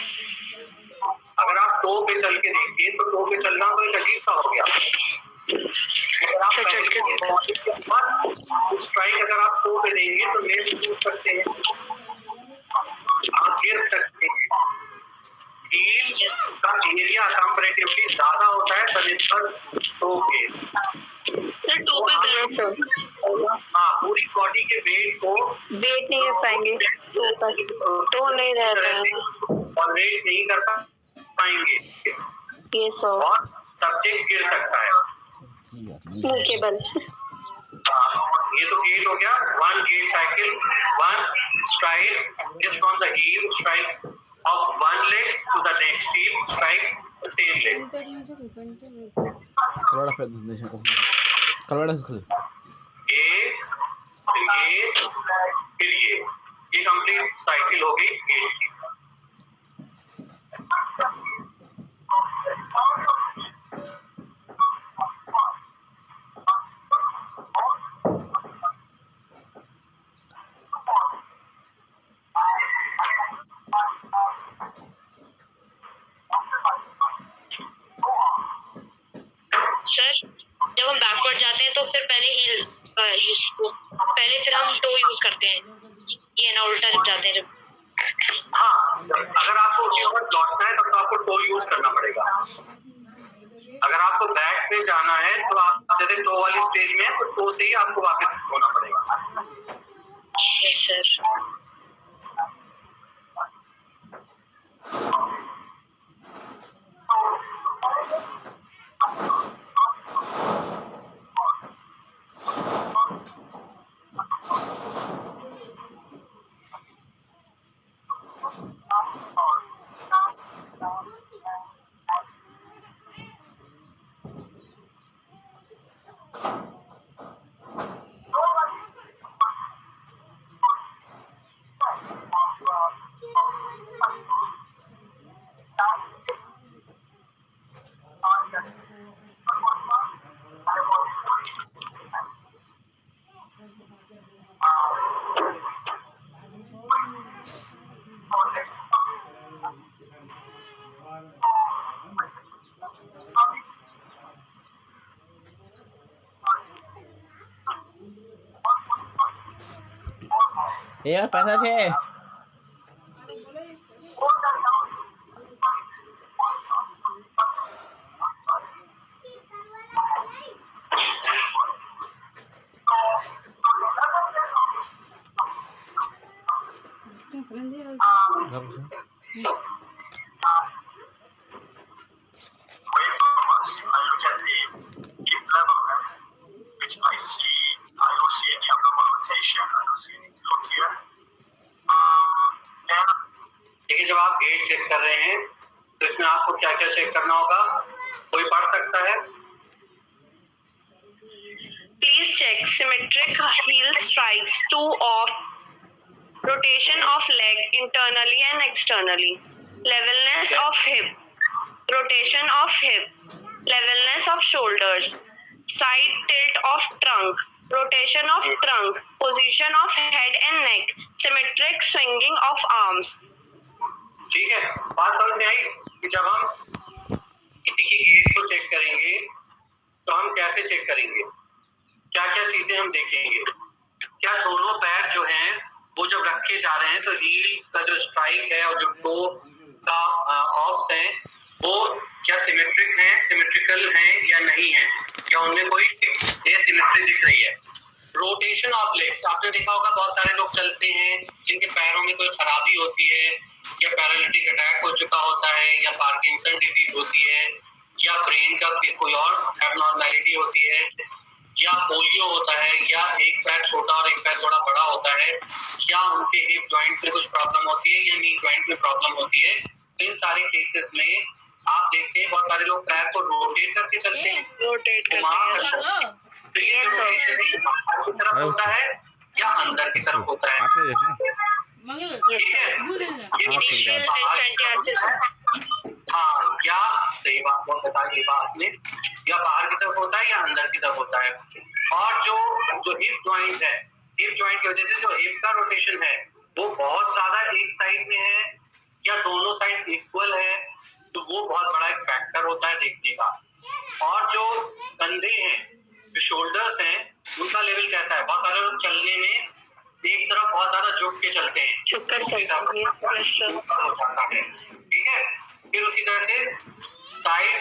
अगर आप टो पे चल के देखिए तो टो पे चलना तो एक अजीब सा हो गया। अगर आप स्ट्राइक अगर आप टो पे देंगे तो लेफ्ट कूद सकते हैं, आप गिर सकते हैं। हील का एरिया कंपैरेटिवली ज्यादा होता है बनिस्बत टो के। सर टो पे Yes, sir. हाँ, पूरी बॉडी के वेट को वेट नहीं कर पाएंगे तो नहीं रह पाएगा। और वेट नहीं कर पाएंगे ये सर और सब्जेक्ट गिर सकता है। स्मूकेबल। ये तो गेट हो गया। One gait cycle, one strike is from the heel strike of one leg to the next heel strike the same leg. Kalora presentation. Kalora school. ये फिर ये कंप्लीट साइकिल हो गई गेट की। सर जब हम बैकवर्ड जाते हैं तो फिर पहले हील फिर हम टो यूज करते हैं, ये ना उल्टा जब जाते हैं जब। हाँ, अगर आपको उसके ऊपर लौटना है तब तो आपको टो यूज करना पड़ेगा। अगर आपको बैक पे जाना है तो आप जैसे टो वाली स्टेज में है तो टो से ही आपको वापस होना पड़ेगा। Yes sir. यार पैसा छे देखिए, जब आप गेट चेक कर रहे हैं तो इसमें आपको क्या क्या चेक करना होगा, कोई पढ़ सकता है? Please check symmetric heel strikes, 2 off, rotation of leg internally and externally, levelness of hip, rotation of hip, levelness of shoulders, side tilt of trunk, rotation of trunk, position of head and neck, symmetric swinging of arms. ठीक है, बात समझ में आई कि जब हम किसी की गेट को चेक करेंगे तो हम कैसे चेक करेंगे, क्या क्या चीजें हम देखेंगे, क्या दोनों पैर जो हैं वो जब रखे जा रहे हैं तो हील का जो स्ट्राइक है और जो टो का ऑफ्स हैं वो क्या सिमेट्रिकल हैं या नहीं है, या उनमें कोई एसिमेट्री दिख रही है। रोटेशन ऑफ लेग्स, आपने देखा होगा बहुत सारे लोग चलते हैं जिनके पैरों में कोई खराबी होती है, या पैरालिटिक अटैक हो चुका होता है, या पार्किंसन डिजीज होती है, या ब्रेन का कोई और एबनॉर्मैलिटी होती है, या पोलियो होता है, या एक पैर छोटा और एक पैर थोड़ा बड़ा होता है, या उनके हिप जॉइंट में कुछ प्रॉब्लम होती है, या नी जॉइंट में प्रॉब्लम होती है। इन सारे केसेस में आप देखते हैं बहुत सारे लोग पैर को रोटेट करके चलते हैं, रोटेट तो ये रोटेशन बाहर की तरफ होता है या अंदर की तरफ होता है। ठीक है, ये Initial बाहर and की तरफ antiasis. होता है। हाँ, या सही बात बहुत बताई आपने, या बाहर की तरफ होता है या अंदर की तरफ होता है। और जो हिप जॉइंट है, हिप जॉइंट की वजह से जो हिप का रोटेशन है वो बहुत ज्यादा एक साइड में है या दोनों साइड इक्वल है, तो वो बहुत बड़ा एक फैक्टर होता है देखने का। और जो कंधे हैं, जो शोल्डर्स हैं, उनका लेवल कैसा है। बहुत सारे लोग चलने में एक तरफ बहुत ज्यादा झुक के चलते हैं, झुककर चलते हैं, ऊपर हो जाता है, ठीक है। फिर उसी तरह से साइड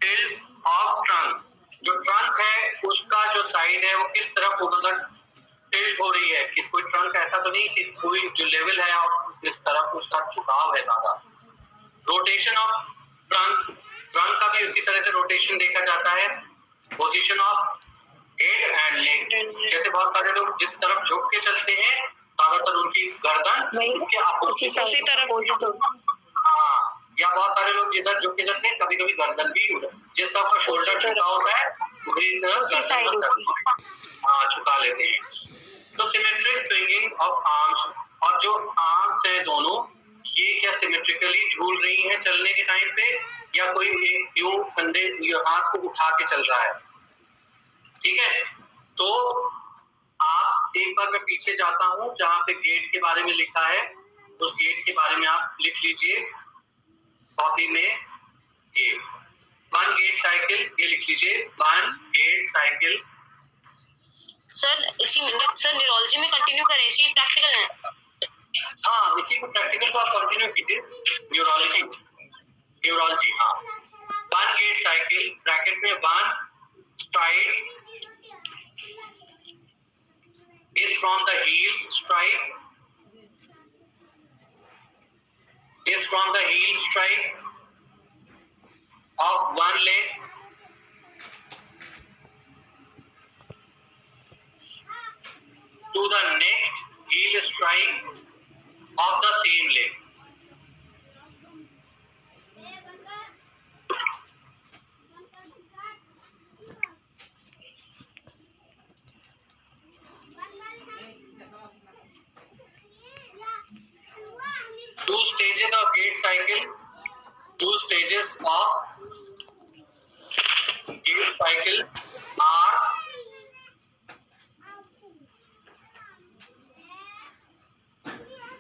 टिल्ट ऑफ ट्रंक, जो ट्रंक है उसका जो साइड है वो किस तरफ मतलब टिल्ट हो रही है, किस कोई ट्रंक ऐसा तो नहीं कि कोई जो लेवल है और इस तरफ उसका झुकाव है ज्यादा। रोटेशन ऑफ ट्रंक, ट्रंक का भी उसी तरह से रोटेशन देखा जाता है। पोजीशन ऑफ हेड एंड नेक, जैसे बहुत सारे लोग जिस तरफ झुक के चलते हैं ज्यादातर उनकी गर्दन उसके अपोजिट उसी तरफ हाँ, या बहुत सारे लोग जिधर झुक के चलते हैं कभी कभी गर्दन भी जिस तरफ का शोल्डर झुका होता है उसी तरफ गर्दन हाँ झुका लेते हैं। तो सिमेट्रिक स्विंगिंग ऑफ आर्म्स, और जो आर्म्स है दोनों ये क्या सिमेट्रिकली झूल रही है चलने के टाइम पे, या कोई एक यूं कंधे हाथ को उठा के चल रहा है, ठीक है। तो आप एक बार मैं पीछे जाता हूं जहां पे गेट के बारे में लिखा है, उस गेट के बारे में आप लिख लीजिए कॉपी में। ये 1 गेट साइकिल, ये लिख लीजिए 1 गेट साइकिल। सर इसी मतलब सर न्यूरोलॉजी में कंटिन्यू करें, इसी प्रैक्टिकल है। हाँ, इसी को प्रैक्टिकल को आप कंटिन्यू कीजिए। न्यूरोलॉजी, न्यूरोलॉजी हाँ। 1 गेट साइकिल ब्रैकेट में 1 STRIDE is from the heel, strike is from the heel strike of one leg to the next heel strike of the same leg. Two stages of gait cycle. Two stages of gait cycle are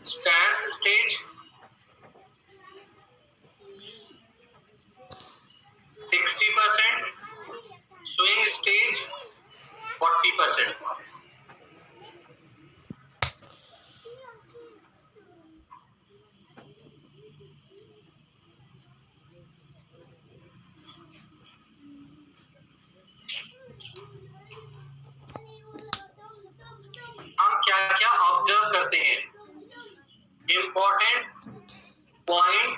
stance stage, 60%, swing stage, 40%. हम क्या क्या observe करते हैं, important point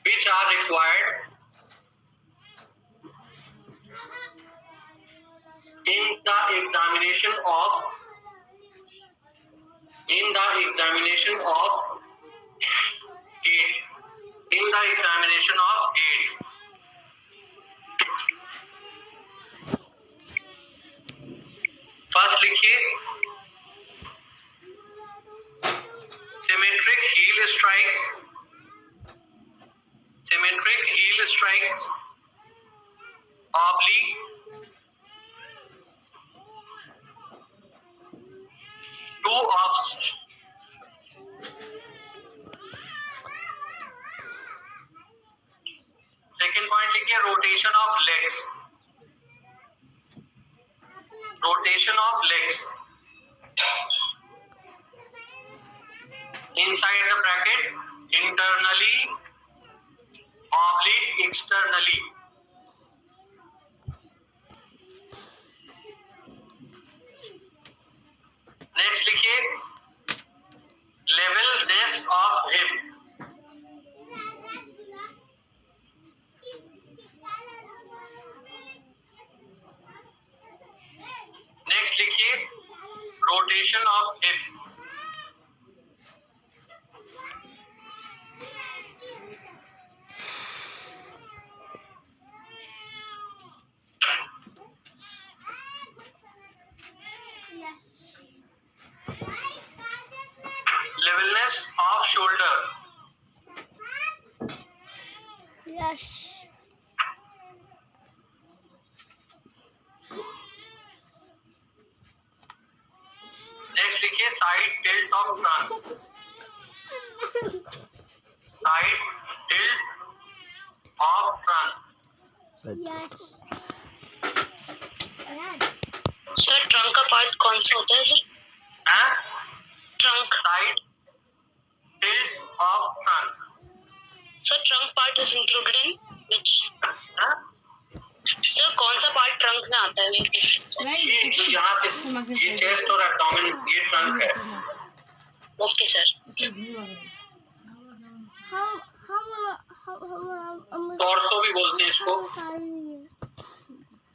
which are required in the examination of gait. First लिखिए symmetric heel strikes, oblique, two of second point लिखिए rotation of legs, inside the bracket, internally, oblique, externally. Next लिखिए levelness of hip, next लिखिए rotation of hip, yes next लिखिए side tilt of trunk. Side tilt of trunk. Yes sir trunk का part कौन सा होता है sir? Trunk side tilt of trunk. Sir trunk part is included in which? Sir कौन सा part trunk में आता है? ये जो यहाँ से ये चेस्ट और एब्डोमेन ये ट्रंक है। Okay sir. टॉर्सो भी बोलते हैं इसको।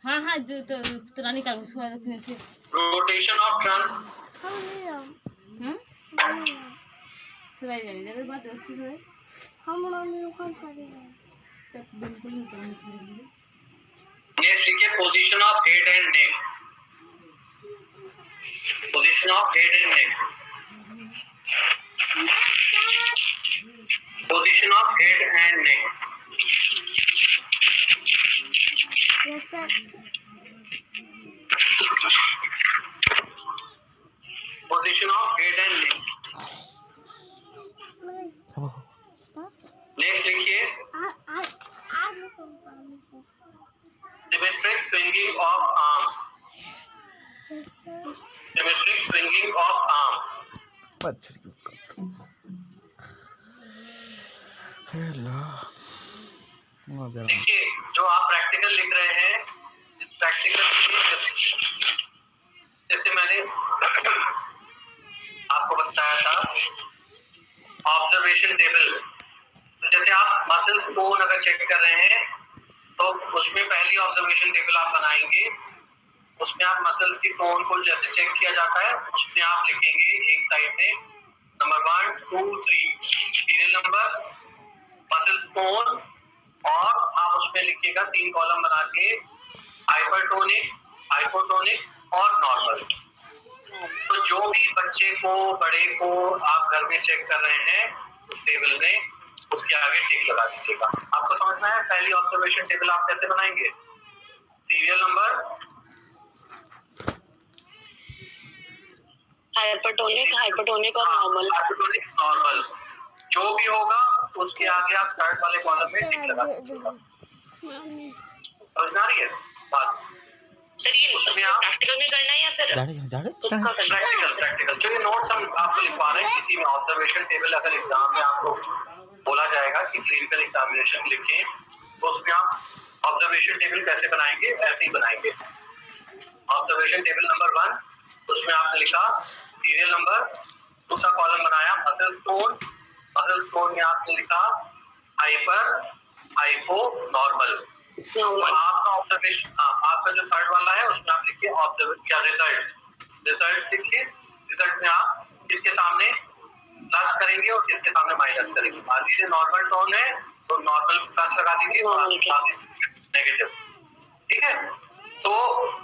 हाँ हाँ जो तो रानी का उसको फिर से रोटेशन ऑफ ट्रंक। सुनाई जा रही है बात है उसकी सुनाई जब बिल्कुल नहीं करनी नेक्स्ट लिखिए position of head and neck. Position of head and neck. Position of head and neck. Yes sir position of head and neck. Next लिखिए symmetric swinging of arms. Symmetric swinging of arms. देखिए जो आप practical लिख रहे हैं इस practical जैसे मैंने आपको बताया था ऑब्जर्वेशन टेबल। तो जैसे आप मसल्स टोन अगर चेक कर रहे हैं तो उसमें पहली ऑब्जर्वेशन टेबल आप बनाएंगे। उसमें आप मसल्स की टोन को जैसे चेक किया जाता है उसमें आप लिखेंगे एक साइड में number 1 2 3 serial number muscles tone और आप उसमें लिखिएगा 3 कॉलम बना के हाइपरटोनिक, हाइपोटोनिक और नॉर्मल। तो जो भी बच्चे को बड़े को आप घर में चेक कर रहे हैं उस टेबल में उसके आगे टिक लगा दीजिएगा। आपको समझना है पहली ऑब्जर्वेशन टेबल आप कैसे बनाएंगे। सीरियल नंबर हाइपरटोनिक और नॉर्मल। हाइपरटोनिक नॉर्मल जो भी होगा उसके आगे आप थर्ड वाले कॉलम में टिक लगा दीजिएगा। समझ आ रही है बात? सर ये प्रैक्टिकल में करना है या फिर प्रैक्टिकल चलिए नोट्स हम आपको लिखवा रहे हैं। किसी में ऑब्जर्वेशन टेबल अगर एग्जाम में आपको बोला जाएगा कि क्लिनिकल एग्जामिनेशन लिखें तो उसमें आप ऑब्जर्वेशन टेबल कैसे बनाएंगे ऐसे ही बनाएंगे। ऑब्जर्वेशन टेबल नंबर 1 उसमें आपने लिखा सीरियल नंबर, दूसरा कॉलम बनाया मसल्स टोन। मसल्स टोन में आपने लिखा हाइपर, हाइपो, नॉर्मल। आपका ऑब्जर्वेशन आपका जो थर्ड वाला है उसमें आप लिखिए ऑब्जर्व या रिजल्ट। रिजल्ट लिखिए। रिजल्ट में आप किसके सामने प्लस करेंगे और किसके सामने माइनस करेंगे। मान लीजिए नॉर्मल टोन है तो नॉर्मल प्लस लगा दीजिए नेगेटिव। ठीक है तो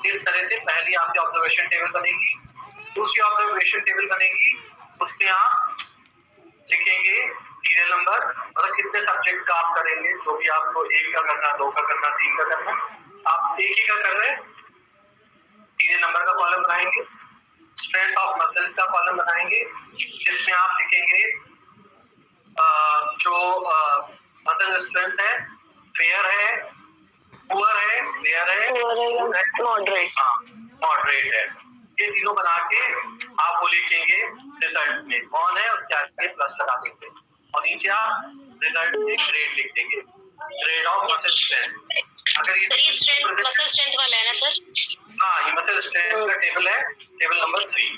इस तरह से पहली आपकी ऑब्जर्वेशन टेबल बनेगी। दूसरी ऑब्जर्वेशन टेबल बनेगी उसमें आप लिखेंगे सीरियल नंबर मतलब कितने सब्जेक्ट का आप करेंगे। जो भी आपको 1 का करना, 2 का करना, 3 का करना, आप एक ही का कर रहे हैं। सीरियल नंबर का कॉलम बनाएंगे। स्ट्रेंथ ऑफ मसल्स का कॉलम बनाएंगे जिसमें आप लिखेंगे जो मसल स्ट्रेंथ है, फेयर है, पुअर है, वेयर है, मॉडरेट है। ये तीनों बना के आप वो लिखेंगे रिजल्ट में कौन है उसके आगे प्लस लगा देंगे और नीचे आप रिजल्ट में ग्रेड लिख देंगे। Grade of muscle strength. अगर ये स्ट्रेंथ मसल स्ट्रेंथ वाला है ना सर? हाँ ये मसल स्ट्रेंथ का टेबल है, टेबल नंबर 3।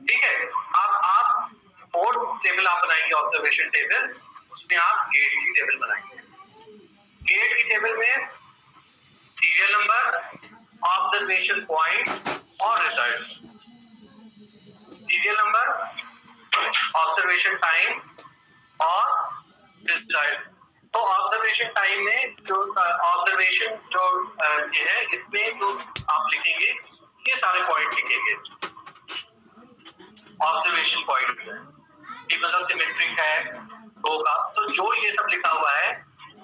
ठीक है अब आप फोर्थ टेबल आप बनाएंगे ऑब्जर्वेशन टेबल। उसमें आप गेट की टेबल बनाएंगे। गेट की टेबल में सीरियल नंबर, ऑब्जर्वेशन पॉइंट और result. Serial number, observation time और रिजल्ट। तो ऑब्जर्वेशन टाइम में जो ऑब्जर्वेशन जो ये है इसमें जो आप लिखेंगे ये सारे पॉइंट लिखेंगे ऑब्जर्वेशन पॉइंट में। ये मतलब सिमेट्रिक है 2 का। तो जो ये सब लिखा हुआ है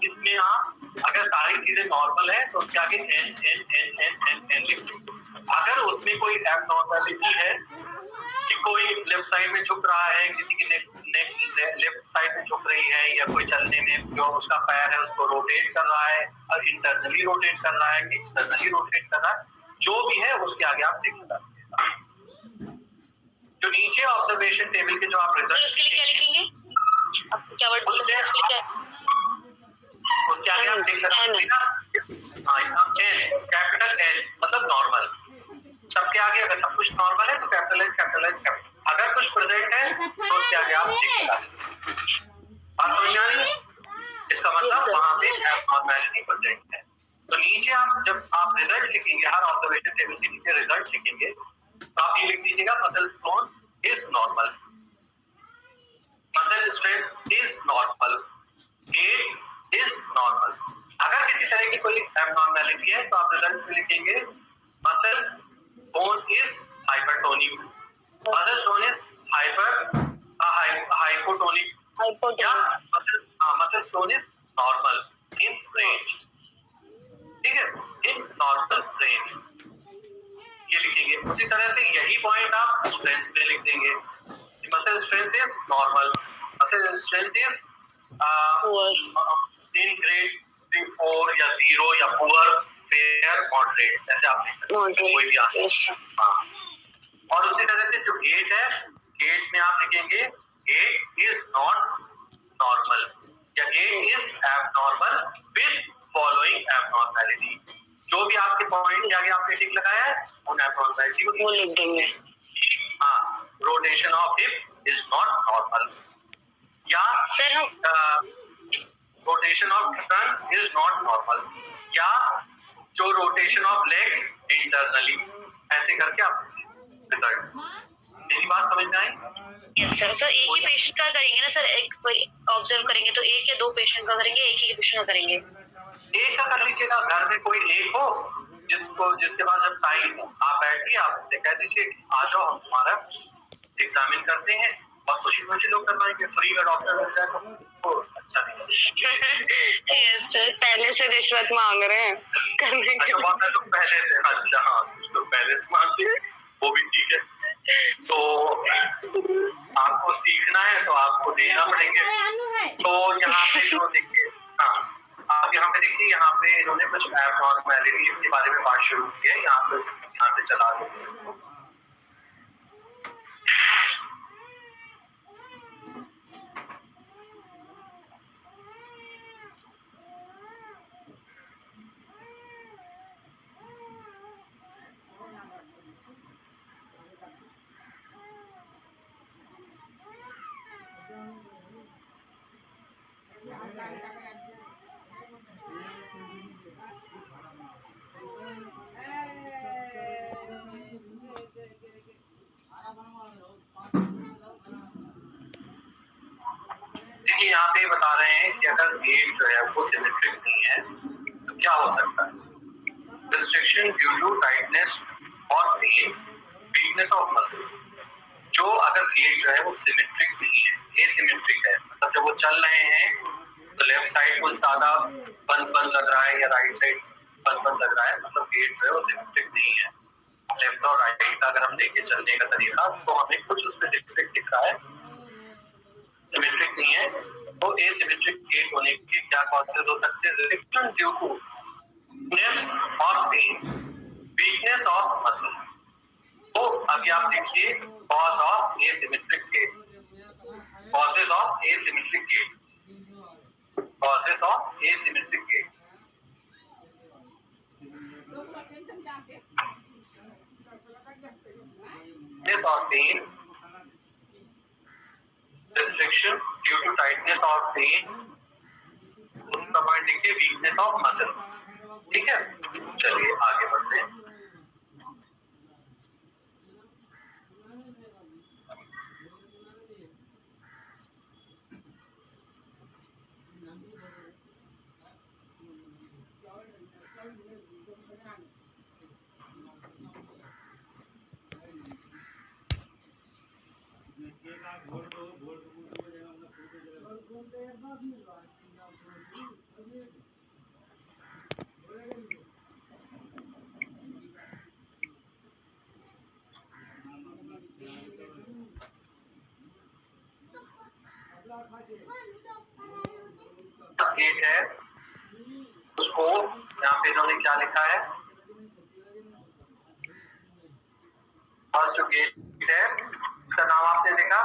इसमें आप नॉर्मल है तो उसके आगे N N N N N N लिख दो। अगर उसमें कोई एबनॉर्मलिटी है कि कोई लेफ्ट साइड में झुक रहा है, किसी की नेक लेफ्ट साइड में झुक रही है, या कोई चलने में जो उसका पैर है उसको रोटेट कर रहा है, और इंटरनली रोटेट कर रहा है, एक्सटर्नली रोटेट कर रहा है, जो भी है उसके आगे आप टिक लगा दीजिएगा। जो नीचे ऑब्जर्वेशन टेबल के जो आप सर रिजल्ट उसके लिए क्या लिखेंगे? आप क्या वर्ड बोल रहे हैं उसके लिए? उसके आगे आप टिक लगा दीजिएगा। हाँ, एन, कैपिटल एन मतलब नॉर्मल। सबके आगे अगर सब कुछ नॉर्मल है तो capital N capital N capital, अगर कुछ प्रेजेंट है तो उसके आगे आप टिक लगा दीजिए। बात समझ में आ रही है? इसका मतलब वहां पे एबनॉर्मलिटी प्रेजेंट है। तो नीचे आप जब आप रिजल्ट लिखेंगे, हर ऑब्जर्वेशन टेबल के नीचे रिजल्ट लिखेंगे, तो आप ये लिख दीजिएगा muscle tone is normal, muscle strength is normal, gait is normal. अगर किसी तरह की कोई एबनॉर्मलिटी है तो आप रिजल्ट में लिखेंगे muscle tone is hypertonic, muscle tone is hypotonic, या muscle tone is normal in range. ठीक है, इन नॉर्मल रेंज ये लिखेंगे। उसी तरह से यही पॉइंट आप स्ट्रेंथ में लिख देंगे, muscle strength is normal, muscle strength is in grade 3, 4 या 0 या पुअर, फेयर, मॉडरेट, ऐसे आप लिख सकते हैं कोई भी आंसर। हाँ, और उसी तरह से जो गेट है, गेट में आप लिखेंगे गेट इज नॉट नॉर्मल, या gait is abnormal with following abnormality. जो भी आपके पॉइंट के आगे आपने टिक लगाया है उन एबनॉर्मलिटी को वो लिख देंगे। हाँ, rotation of hip is not normal, या सर हम rotation of turn is not normal, या जो रोटेशन ऑफ लेग्स इंटरनली, ऐसे करके आप रिजल्ट। मेरी बात समझ में आई? Yes sir. सर एक ही पेशेंट का करेंगे ना सर? एक ऑब्जर्व करेंगे तो एक या दो पेशेंट का करेंगे, एक ही पेशेंट का करेंगे? एक का कर लीजिएगा। घर में कोई एक हो जिसके पास जब टाइम हो, आप बैठिए, आप उससे कह दीजिए कि आ जाओ हम तुम्हारा एग्जामिन करते हैं, और खुशी खुशी लोग करवाएंगे। फ्री का डॉक्टर मिल जाए तो उसको अच्छा नहीं। यस सर, पहले से रिश्वत मांग रहे हैं करने के अच्छा, बहुत लोग पहले से, अच्छा हाँ, कुछ लोग पहले से मांगते हैं, वो भी ठीक है। तो आपको सीखना है तो आपको देना पड़ेंगे। तो यहाँ पे जो देखिए, हाँ आप यहाँ पे देखिए, यहाँ पे इन्होंने कुछ एबनॉर्मलिटी के बारे में बात शुरू की है। यहाँ पे चला देते हैं। देखिए यहाँ पे बता रहे हैं कि अगर गेट जो है वो सिमेट्रिक नहीं है तो क्या हो सकता है? रिस्ट्रिक्शन ड्यू टू टाइटनेस और पेन, वीकनेस ऑफ मसल। जो अगर गेट जो है वो सिमेट्रिक नहीं है, एसिमेट्रिक है, मतलब जब वो चल रहे हैं तो लेफ्ट साइड कुछ ज्यादा बंद लग रहा है या राइट साइड बंद लग रहा है, मतलब गेट जो है वो सिमेट्रिक नहीं है। लेफ्ट और राइट का अगर हम देखें चलने का तरीका तो हमें कुछ उसमें डिफरेंट दिख रहा है, सिमेट्रिक नहीं है। तो एसिमेट्रिक गेट होने के क्या कॉजेज हो सकते हैं? रिस्ट्रिक्शन ड्यू टू वीकनेस और पेन, वीकनेस ऑफ मसल। तो अभी आप देखिए cause of asymmetric gait, causes of asymmetric gait, causes of asymmetric gait. Weakness और pain, restriction due to tightness or pain, उसका पॉइंट देखिए वीकनेस ऑफ मसल। ठीक है, चलिए आगे बढ़ते हैं। उसको यहाँ पे इन्होंने क्या लिखा है, फर्स्ट जो गेट है उसका नाम आपने देखा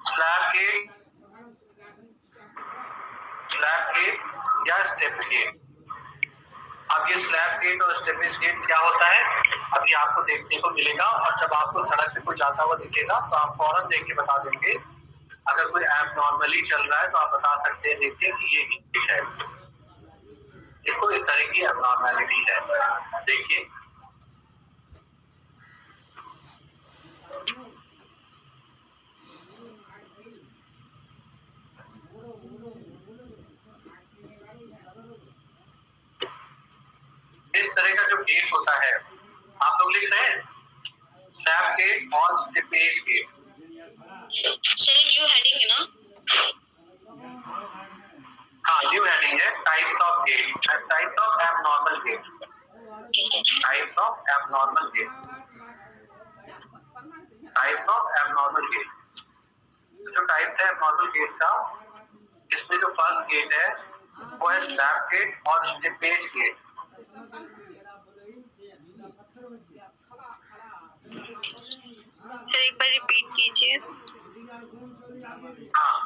स्लैब गेट या स्टेप गेट। अब ये स्लैब गेट और स्टेपेज गेट क्या होता है अभी आपको देखने को मिलेगा, और जब आपको सड़क पे कोई जाता हुआ दिखेगा तो आप फौरन देख के बता देंगे। अगर कोई ऐप नॉर्मली चल रहा है तो आप बता सकते हैं देखिए कि ये गेट है, इसको इस तरह की एबनॉर्मैलिटी है। देखिए इस तरह का जो गेट होता है आप लोग लिख रहे हैं स्लैब गेट और steppage gait. Sir new heading है ना? हाँ न्यू हेडिंग है, types of gait, types of abnormal gait, types of abnormal gait, types of abnormal gait. जो टाइप्स है एबनॉर्मल गेट का, इसमें जो फर्स्ट गेट है वो है स्लैब गेट और स्टेपेज गेट। सर एक बार रिपीट कीजिए। हाँ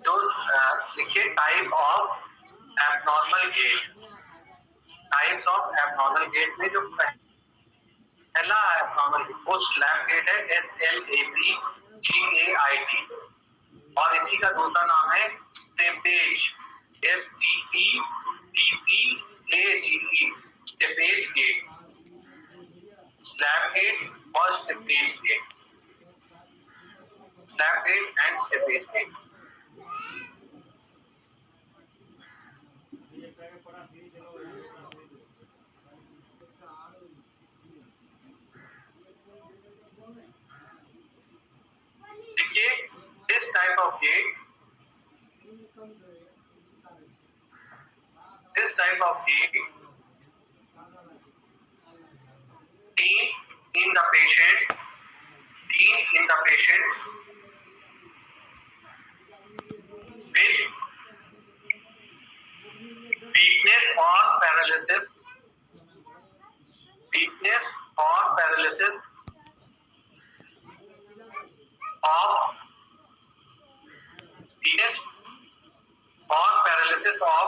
तो लिखिए type of abnormal gait. Types of abnormal gait में जो पहला एबनॉर्मल गेट वो स्लैब गेट है, SLABGAIT, और इसी का दूसरा नाम है steppage, STEPPAGE, steppage gait. Slab gait और steppage gait, slab gait and steppage gait. देखिए this type of gate seen in the patient with weakness or paralysis of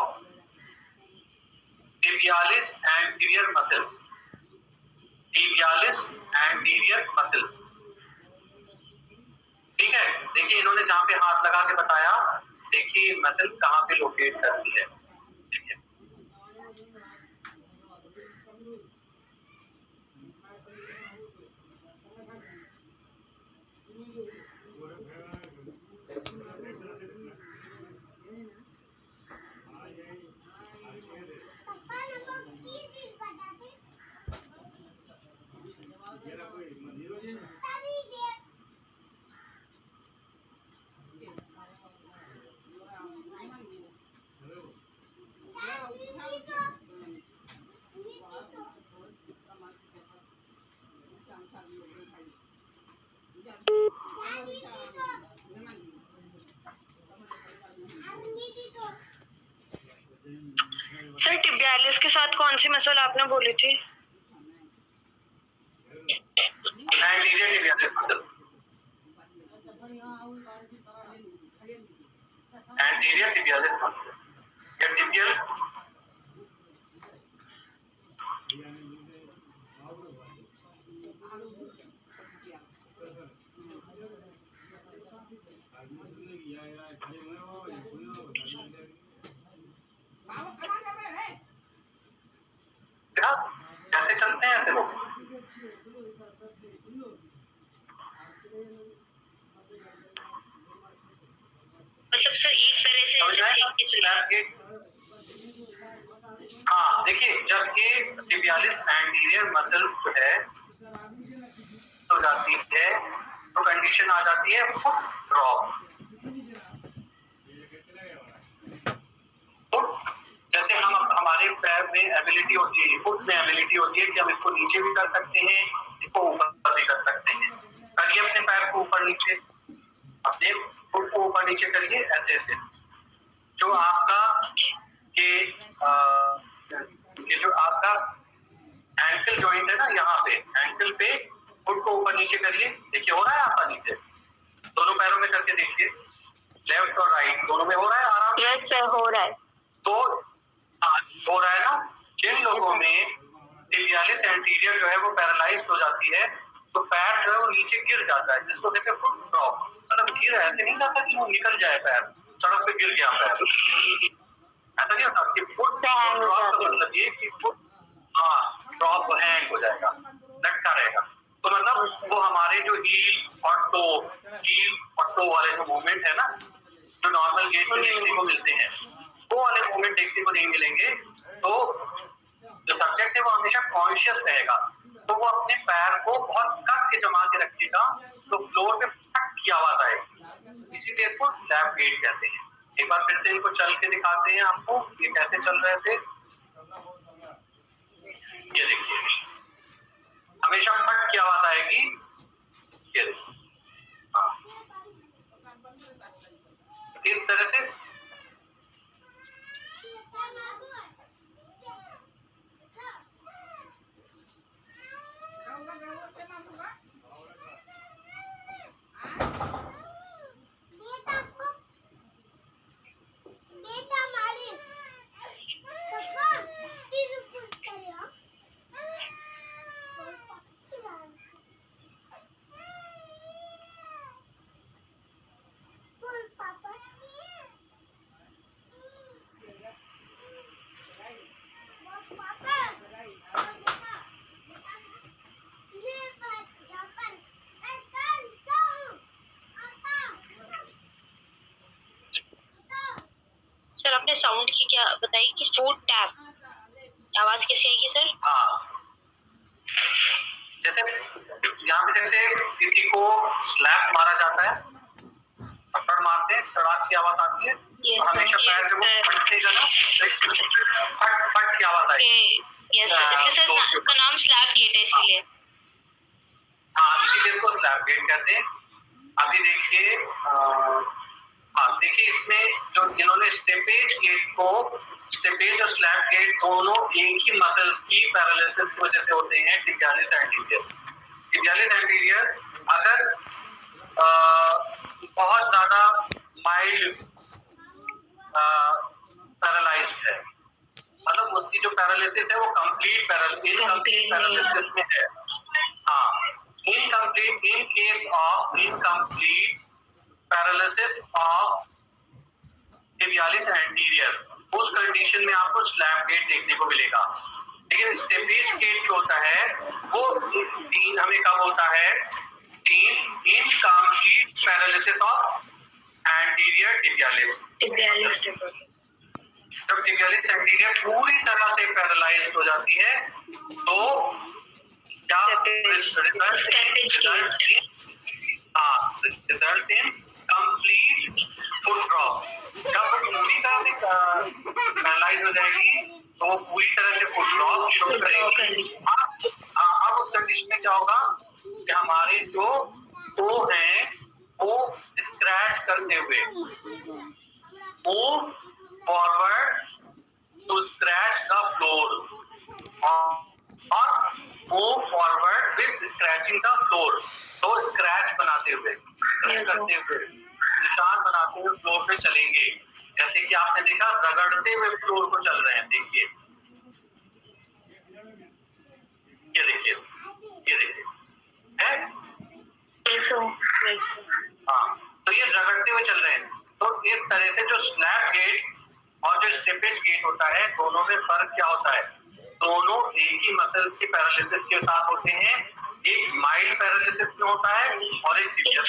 tibialis anterior muscle, ठीक है। देखिए इन्होंने जहाँ पे हाथ लगा के बताया, देखिए मसल कहाँ पे लोकेट करती है। देखिए सर टिबियालिस के साथ कौन सी मसल आपने बोली थी? Anterior tibialis muscle, anterior tibialis muscle या टिबियल। कैसे चलते हैं ऐसे लोग? मतलब सर एक तरह से हाँ देखिए जब ये टिबियालिस एंटीरियर मसल्स जो है हो जाती है तो कंडीशन आ जाती है फुट ड्रॉप। जैसे हम हमारे पैर में एबिलिटी होती है, फुट में एबिलिटी होती है कि हम इसको नीचे भी कर सकते हैं, इसको ऊपर भी कर सकते हैं। करिए अपने पैर को ऊपर नीचे, अपने फुट को ऊपर नीचे करिए ऐसे ऐसे। जो आपका ये जो आपका एंकल जॉइंट है ना, यहाँ पे एंकल पे फुट को ऊपर नीचे करिए, देखिए हो रहा है आसानी से, दोनों पैरों में करके देखिए, लेफ्ट और राइट दोनों में हो रहा है आराम से। यस सर, हो रहा है। तो हो रहा है ना। जिन लोगों में टिबियालिस एंटीरियर जो है वो पैरालाइज्ड हो जाती है, तो पैर जो है वो नीचे गिर जाता है, जिसको कहते हैं फुट ड्रॉप। मतलब गिर ऐसे नहीं जाता कि वो निकल जाए पैर, सड़क पे गिर गया पैर, ऐसा नहीं होता। कि फुट ड्रॉप का मतलब ये कि फुट ड्रॉप हैंग हो जाएगा, लटका रहेगा। तो मतलब वो हमारे जो हील और टो वाले जो मूवमेंट है ना, जो नॉर्मल गेट में देखने को मिलते हैं, वो वाले मूवमेंट देखने को नहीं मिलेंगे। तो जो सब्जेक्ट है वो हमेशा कॉन्शियस रहेगा, तो वो अपने पैर को बहुत कस के जमा के रखेगा, तो फ्लोर पे फट की आवाज आएगी, इसीलिए इसको स्लैप गेट कहते हैं। एक बार फिर से इनको चल के दिखाते हैं आपको, ये कैसे चल रहे थे। ये देखिए, हमेशा फट की आवाज आएगी, ये देखिए। इस तरह से सर आपने साउंड की क्या बताई कि फुट टैप, आवाज कैसे आएगी सर? जैसे यहाँ पे जैसे किसी को स्लैप मारा जाता है, पकड़ मारते हैं, तड़ाक की आवाज आती है, तो हमेशा पैर जब फटकेगा ना, फट की आवाज आएगी। यस सर, इसलिए सर उसका नाम स्लैप गेट है, इसीलिए। इसीलिए इसको स्लैप गेट कहते हैं। अभी देखिए, देखिए इसमें जो इन्होंने स्टेपेज और स्लैप गेट दोनों एक ही मसल की पैरालिसिस की वजह से होते हैं। टिबियालिस एंटीरियर अगर बहुत ज्यादा माइल्ड पैरालाइज्ड है, मतलब उसकी जो पैरालिसिस है वो इनकम्प्लीट पैरालिसिस में है। Incomplete in case of incomplete paralysis of tibialis anterior, उस कंडीशन में आपको स्लैप गेट देखने को मिलेगा। लेकिन स्टेपेज गेट जो होता है वो तीन हमें कब होता है, incomplete paralysis of anterior tibialis. जब टिबियालिस एंटीरियर पूरी तरह से पैरालाइज्ड हो जाती है, तो क्या result in complete foot drop. जब पूरी तरह से पैरालाइज हो जाएगी तो वो पूरी तरह से फुट ड्रॉप शो करेगी। अब उस कंडीशन में क्या होगा कि हमारे जो टो हैं वो स्क्रैच करते हुए move forward to scratch the floor और move forward with scratching the floor. तो स्क्रैच बनाते हुए, करते हुए, निशान बनाते हुए फ्लोर पे चलेंगे। जैसे कि आपने देखा रगड़ते हुए फ्लोर को चल रहे हैं, देखिए, ये देखिए, ये देखिए, है? तो ये रगड़ते हुए चल रहे हैं। तो इस तरह से जो स्लैप गेट और जो स्टेपेज गेट होता है, दोनों में फर्क क्या होता है? दोनों एक ही मसल की पैरालिसिस के साथ होते हैं। एक माइल्ड पैरालिसिस में होता है और एक सीवियर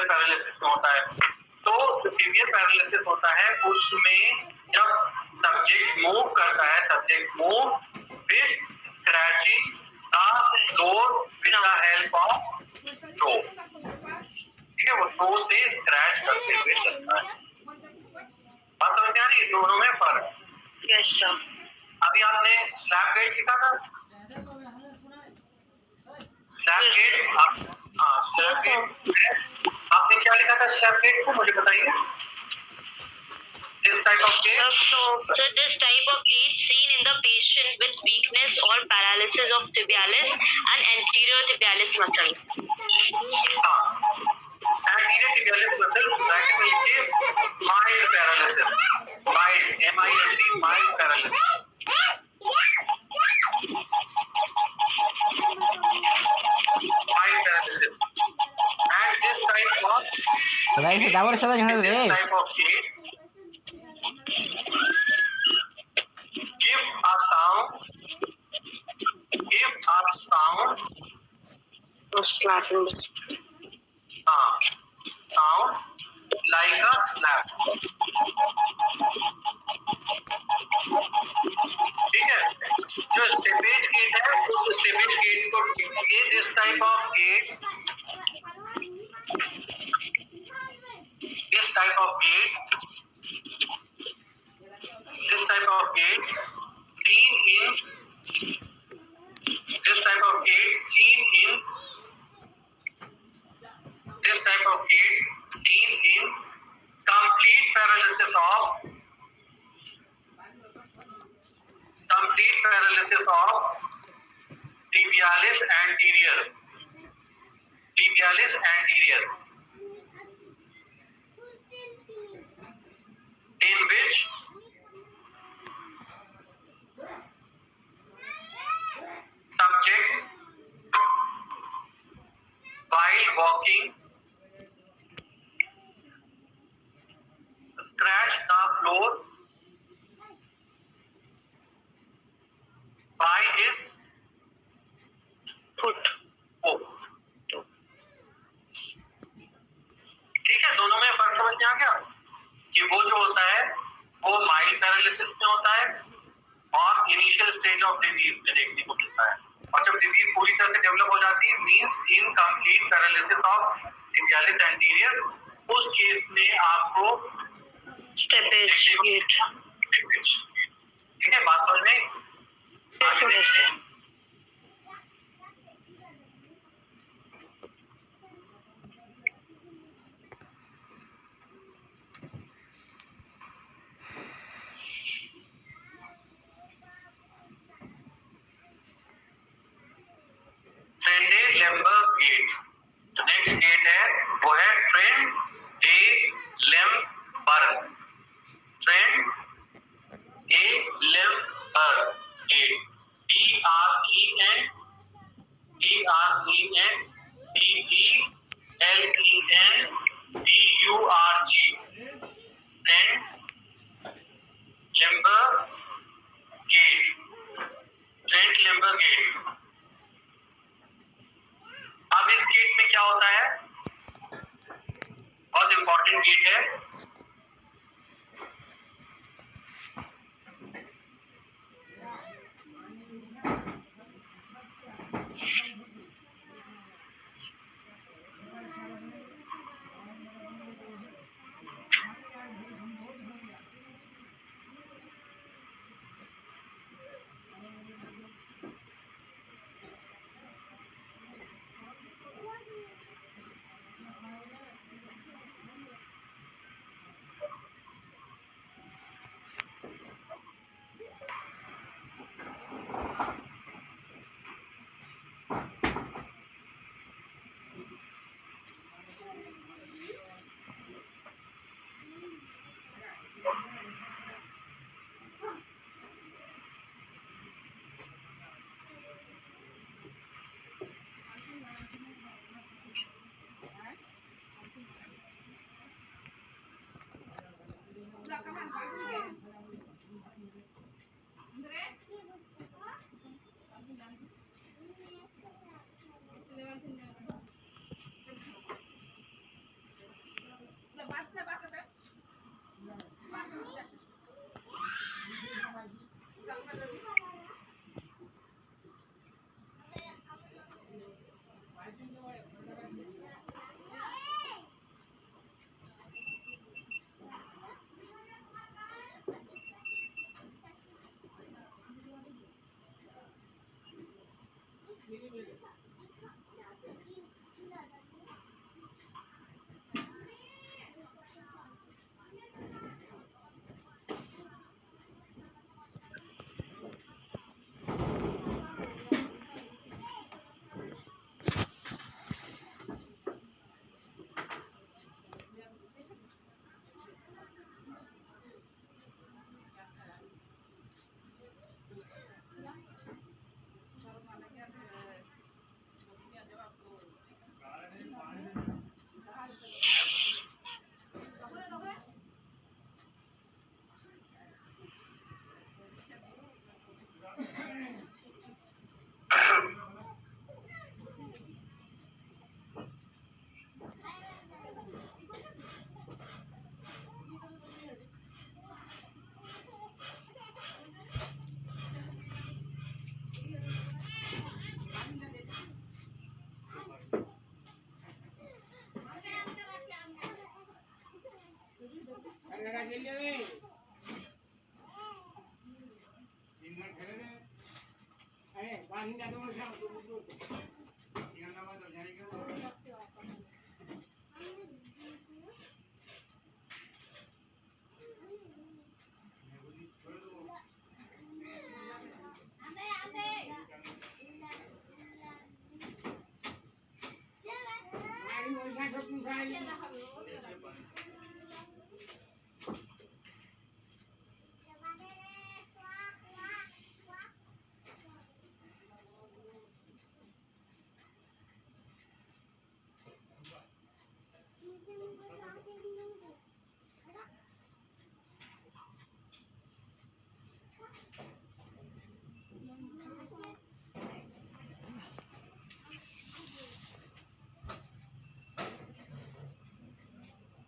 पैरालिसिस में होता है। तो जो सीवियर पैरालिसिस होता है उसमें जब सब्जेक्ट मूव करता है, subject move with scratching the floor with the help of toe, ठीक है, वो टो से स्क्रैच करते हुए चलता है। बात समझ में आ रही है? दोनों में फर्क। Yes sir. अभी आपने स्लैप गेट लिखा था, स्लैप गेट, स्लैप गेट आपने क्या लिखा था स्लैप गेट को, मुझे बताइए। This type of gait. So this type of gait seen in the patient with weakness or paralysis of tibialis and anterior tibialis muscles. हाँ, anterior tibialis muscle bracket में लिखिए mild paralysis. Mild, M-I-L-D, mild paralysis. Mild paralysis. And this type of सदाई से the power सदा जहाँ रे this type of gait give a sound Slapping. sound like a slap. ठीक है, जो स्टेपेज गेट है उस स्टेपेज गेट को ये this type of gait this type of gait seen in this type of gait seen in complete paralysis of tibialis anterior in which subject while walking scratch the floor by his Foot. ठीक है, दोनों में फर्क समझ में आ गया कि वो जो होता है वो माइल्ड पैरालिसिस में होता है और इनिशियल स्टेज ऑफ डिजीज में देखने को मिलता है, और जब डिजीज पूरी तरह से डेवलप हो जाती है means incomplete paralysis of tibialis anterior, उस केस में आपको Steppage gait. ठीक है, बात समझ में आगे देखते हैं। Trendelenburg gait, जो नेक्स्ट गेट है वो है Trendelenburg gait, TRENDELENBURG, Trendelenburg gait। अब इस गेट में क्या होता है, बहुत इंपॉर्टेंट गेट है।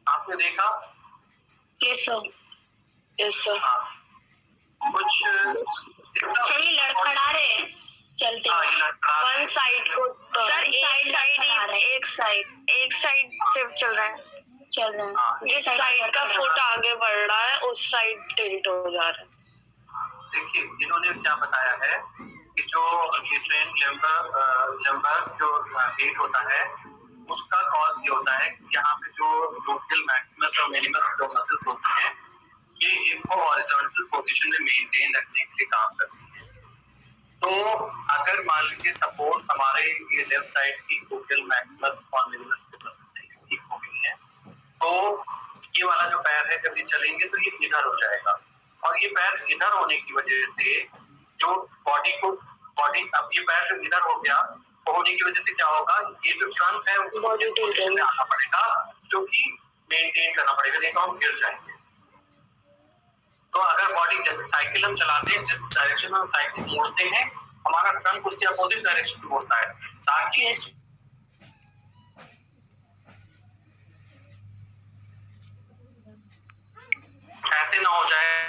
आपने देखा? Yes sir, yes sir. हाँ, कुछ सर ये लड़खड़ा रहे हैं चलते, हाँ, ये लड़खड़ा रहे हैं। वन साइड को सर, एक साइड सिर्फ चल रहा है, हाँ, जिस साइड का फुट आगे बढ़ रहा है उस साइड टिल्ट हो जा रहा है। देखिए इन्होंने क्या बताया है कि जो ये ट्रेन लेम्बर जो गेट होता है उसका कॉज ये होता है कि यहाँ पे जो ग्लूटियल मैक्सिमस और मिनिमस जो मसल्स होती हैं ये हिप को हॉरिजॉन्टल पोजीशन में मेंटेन रखने के लिए काम करती है। तो अगर मान लीजिए सपोज हमारे ये लेफ्ट साइड की ग्लूटियल मैक्सिमस और मिनिमस की मसल्स ठीक हो गई है तो ये वाला जो पैर है जब ये चलेंगे तो ये इधर हो जाएगा और ये पैर इधर होने की वजह से जो बॉडी अब ये पैर जो इधर हो गया तो होने की वजह से क्या होगा, ये जो ट्रंक है उसको इस पोजीशन में आना पड़ेगा जो कि मेंटेन करना पड़ेगा, नहीं तो हम गिर जाएंगे। तो अगर बॉडी जैसे साइकिल हम चलाते हैं, जिस डायरेक्शन में हम साइकिल मोड़ते हैं हमारा ट्रंक उसके अपोजिट डायरेक्शन में मोड़ता है ताकि ऐसे ना हो जाए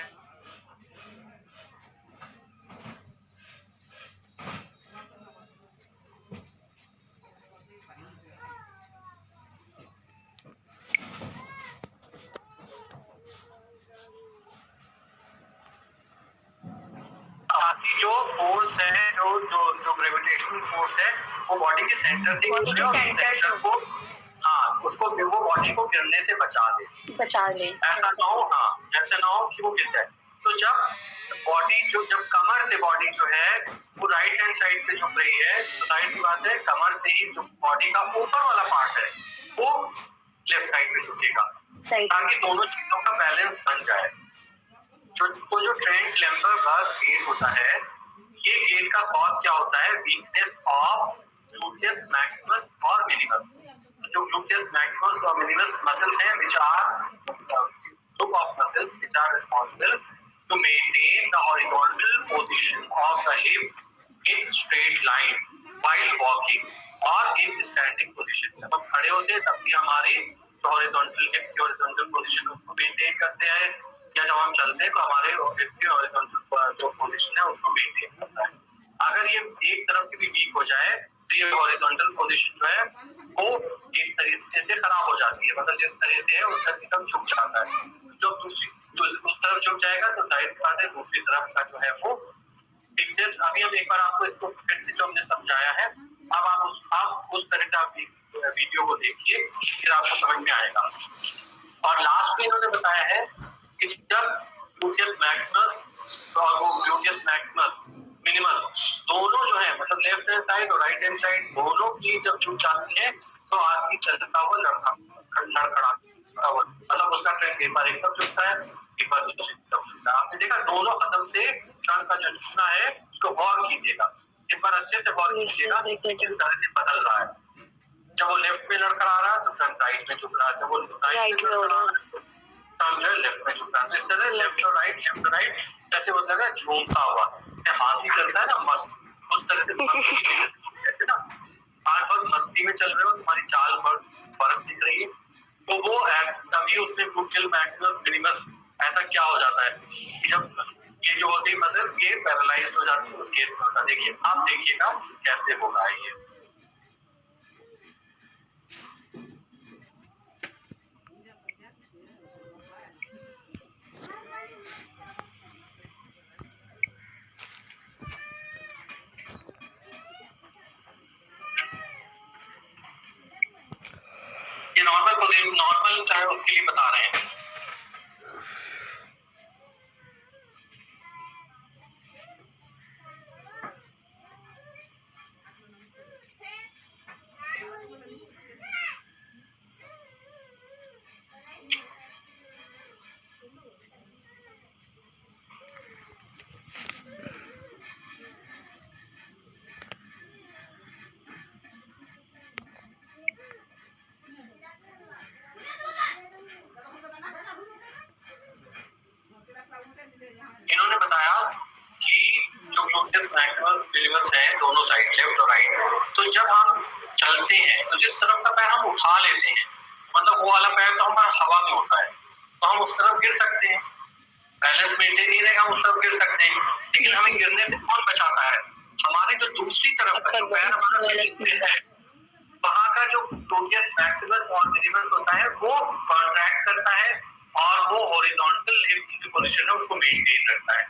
ताकि जो फोर्स है जो ग्रेविटेशनल फोर्स है वो बॉडी के सेंटर से सेंटर को उसको वो बॉडी को गिरने से बचा ले। ऐसा ना हो ऐसा ना हो कि वो गिर जाए। तो जब बॉडी जब कमर से बॉडी जो है वो राइट हैंड साइड से झुक रही है तो साइड की बात है कमर से ही जो बॉडी का ऊपर वाला पार्ट है वो लेफ्ट साइड पे झुकेगा ताकि दोनों चीजों का बैलेंस बन जाए। तो जो ट्रेंट लेम्बर बर्ग गेट होता है ये गेट का कॉज क्या होता है, वीकनेस ऑफ ग्लूटियस मैक्सिमस और मिनिमस। जो ग्लूटियस मैक्सिमस और मिनिमस मसल्स हैं which are group of muscles which are responsible to maintain the horizontal position of the hip in straight line while walking और in standing position। जब हम खड़े होते हैं तब भी हमारी हॉरिजॉन्टल हिप की हॉरिजॉन्टल पोजीशन उसको मेंटेन करते हैं या जब हम चलते हैं तो हमारे हिप की हॉरिजॉन्टल जो पोजीशन है उसको मेंटेन करता है। अगर ये एक तरफ की भी वीक हो जाए तो ये हॉरिजॉन्टल पोजीशन जो है वो इस तरीके से खराब हो जाती है, मतलब जिस तरह से है उस तरफ झुक जाता है। जो उस तरफ झुक जाएगा तो जाहिर सी बात है दूसरी तरफ का जो है वो थिकनेस। अभी हम एक बार आपको इसको फिर से जो हमने समझाया है अब आप उस तरह से आप वीडियो को देखिए फिर आपको समझ में आएगा। और लास्ट में इन्होंने बताया है कि जब ग्लूटियस मैक्सिमस और वो ग्लूटियस मैक्सिमस मिनिमस दोनों जो है मतलब लेफ्ट हैंड साइड और राइट हैंड साइड दोनों की जब झुक जाती है तो आदमी चलता हुआ लड़खड़ा मतलब उसका ट्रेंड एक बार एक तरफ झुकता है एक बार दूसरी तरफ झुकता है। आपने देखा दोनों कदम से ट्रंक का जो झुकना है उसको गौर कीजिएगा, एक बार अच्छे से गौर कीजिएगा किस तरह से बदल रहा है। जब वो लेफ्ट में लड़खड़ा रहा है तो ट्रंक राइट में झुक रहा है, जब वो राइट में लड़खड़ा रहा है ट्रंक जो है लेफ्ट में झुक रहा है। तो इस तरह लेफ्ट और राइट जैसे वो लगा झूमता हुआ जैसे हाथी चलता है ना मस्त उस तरह से ना आज बहुत मस्ती में चल रहे हो तुम्हारी चाल बहुत फर्क दिख रही है तो वो तभी उसमें ग्लूटियल मैक्सिमस मिनिमस ऐसा क्या हो जाता है कि जब ये जो होती है मसल्स ये पैरालाइज्ड हो जाती है उस केस में होता है। देखिए आप देखिएगा कैसे होगा ये। नॉर्मल चाहे उसके लिए बता रहे हैं। इन्होंने बताया कि जो ग्लूटेस मैक्सिमम बिलीवर्स हैं दोनों साइड लेफ्ट और राइट, तो जब हम चलते हैं तो जिस तरफ का पैर हम उठा लेते हैं, मतलब वो वाला पैर तो हमारा हवा में होता है, तो हम उस तरफ गिर सकते हैं। बैलेंस मेंटेन नहीं रहेगा, हम उस तरफ गिर सकते हैं, लेकिन हमें गिरने से कौन बचाता है? हमारे जो दूसरी तरफ का जो पैर हमारा सीलिंग में है, वहां का जो ग्लूटेस मैक्सिमस और मिनिमस होता है वो कॉन्ट्रैक्ट करता है और वो हॉरिजॉन्टल हिप की जो पोजीशन है उसको मेंटेन रखता है,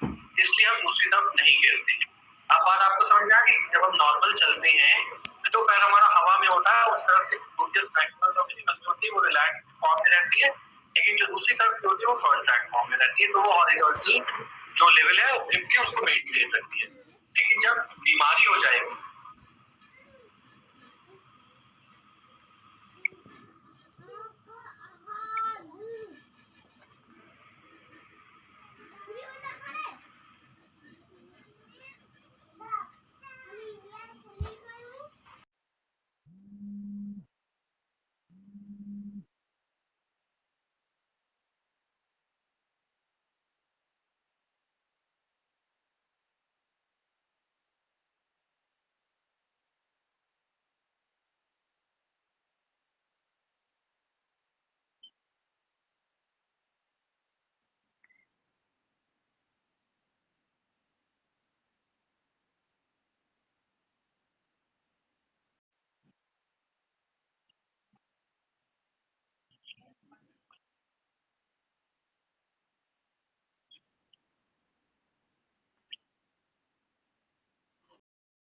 इसलिए हम दूसरी तरफ नहीं गिरते हैं। अब बात आपको समझ में आ गई? जब हम नॉर्मल चलते हैं तो जो पैर हमारा हवा में होता है उस तरफ से ग्लूटेस मैक्सिमस और मिनिमस होती है वो रिलैक्स फॉर्म में रहती है, लेकिन जो दूसरी तरफ की होती है वो कॉन्ट्रैक्ट फॉर्म में रहती है, तो वो हॉरिजॉन्टल जो लेवल है हिप के उसको मेंटेन रखती है। लेकिन जब बीमारी हो जाएगी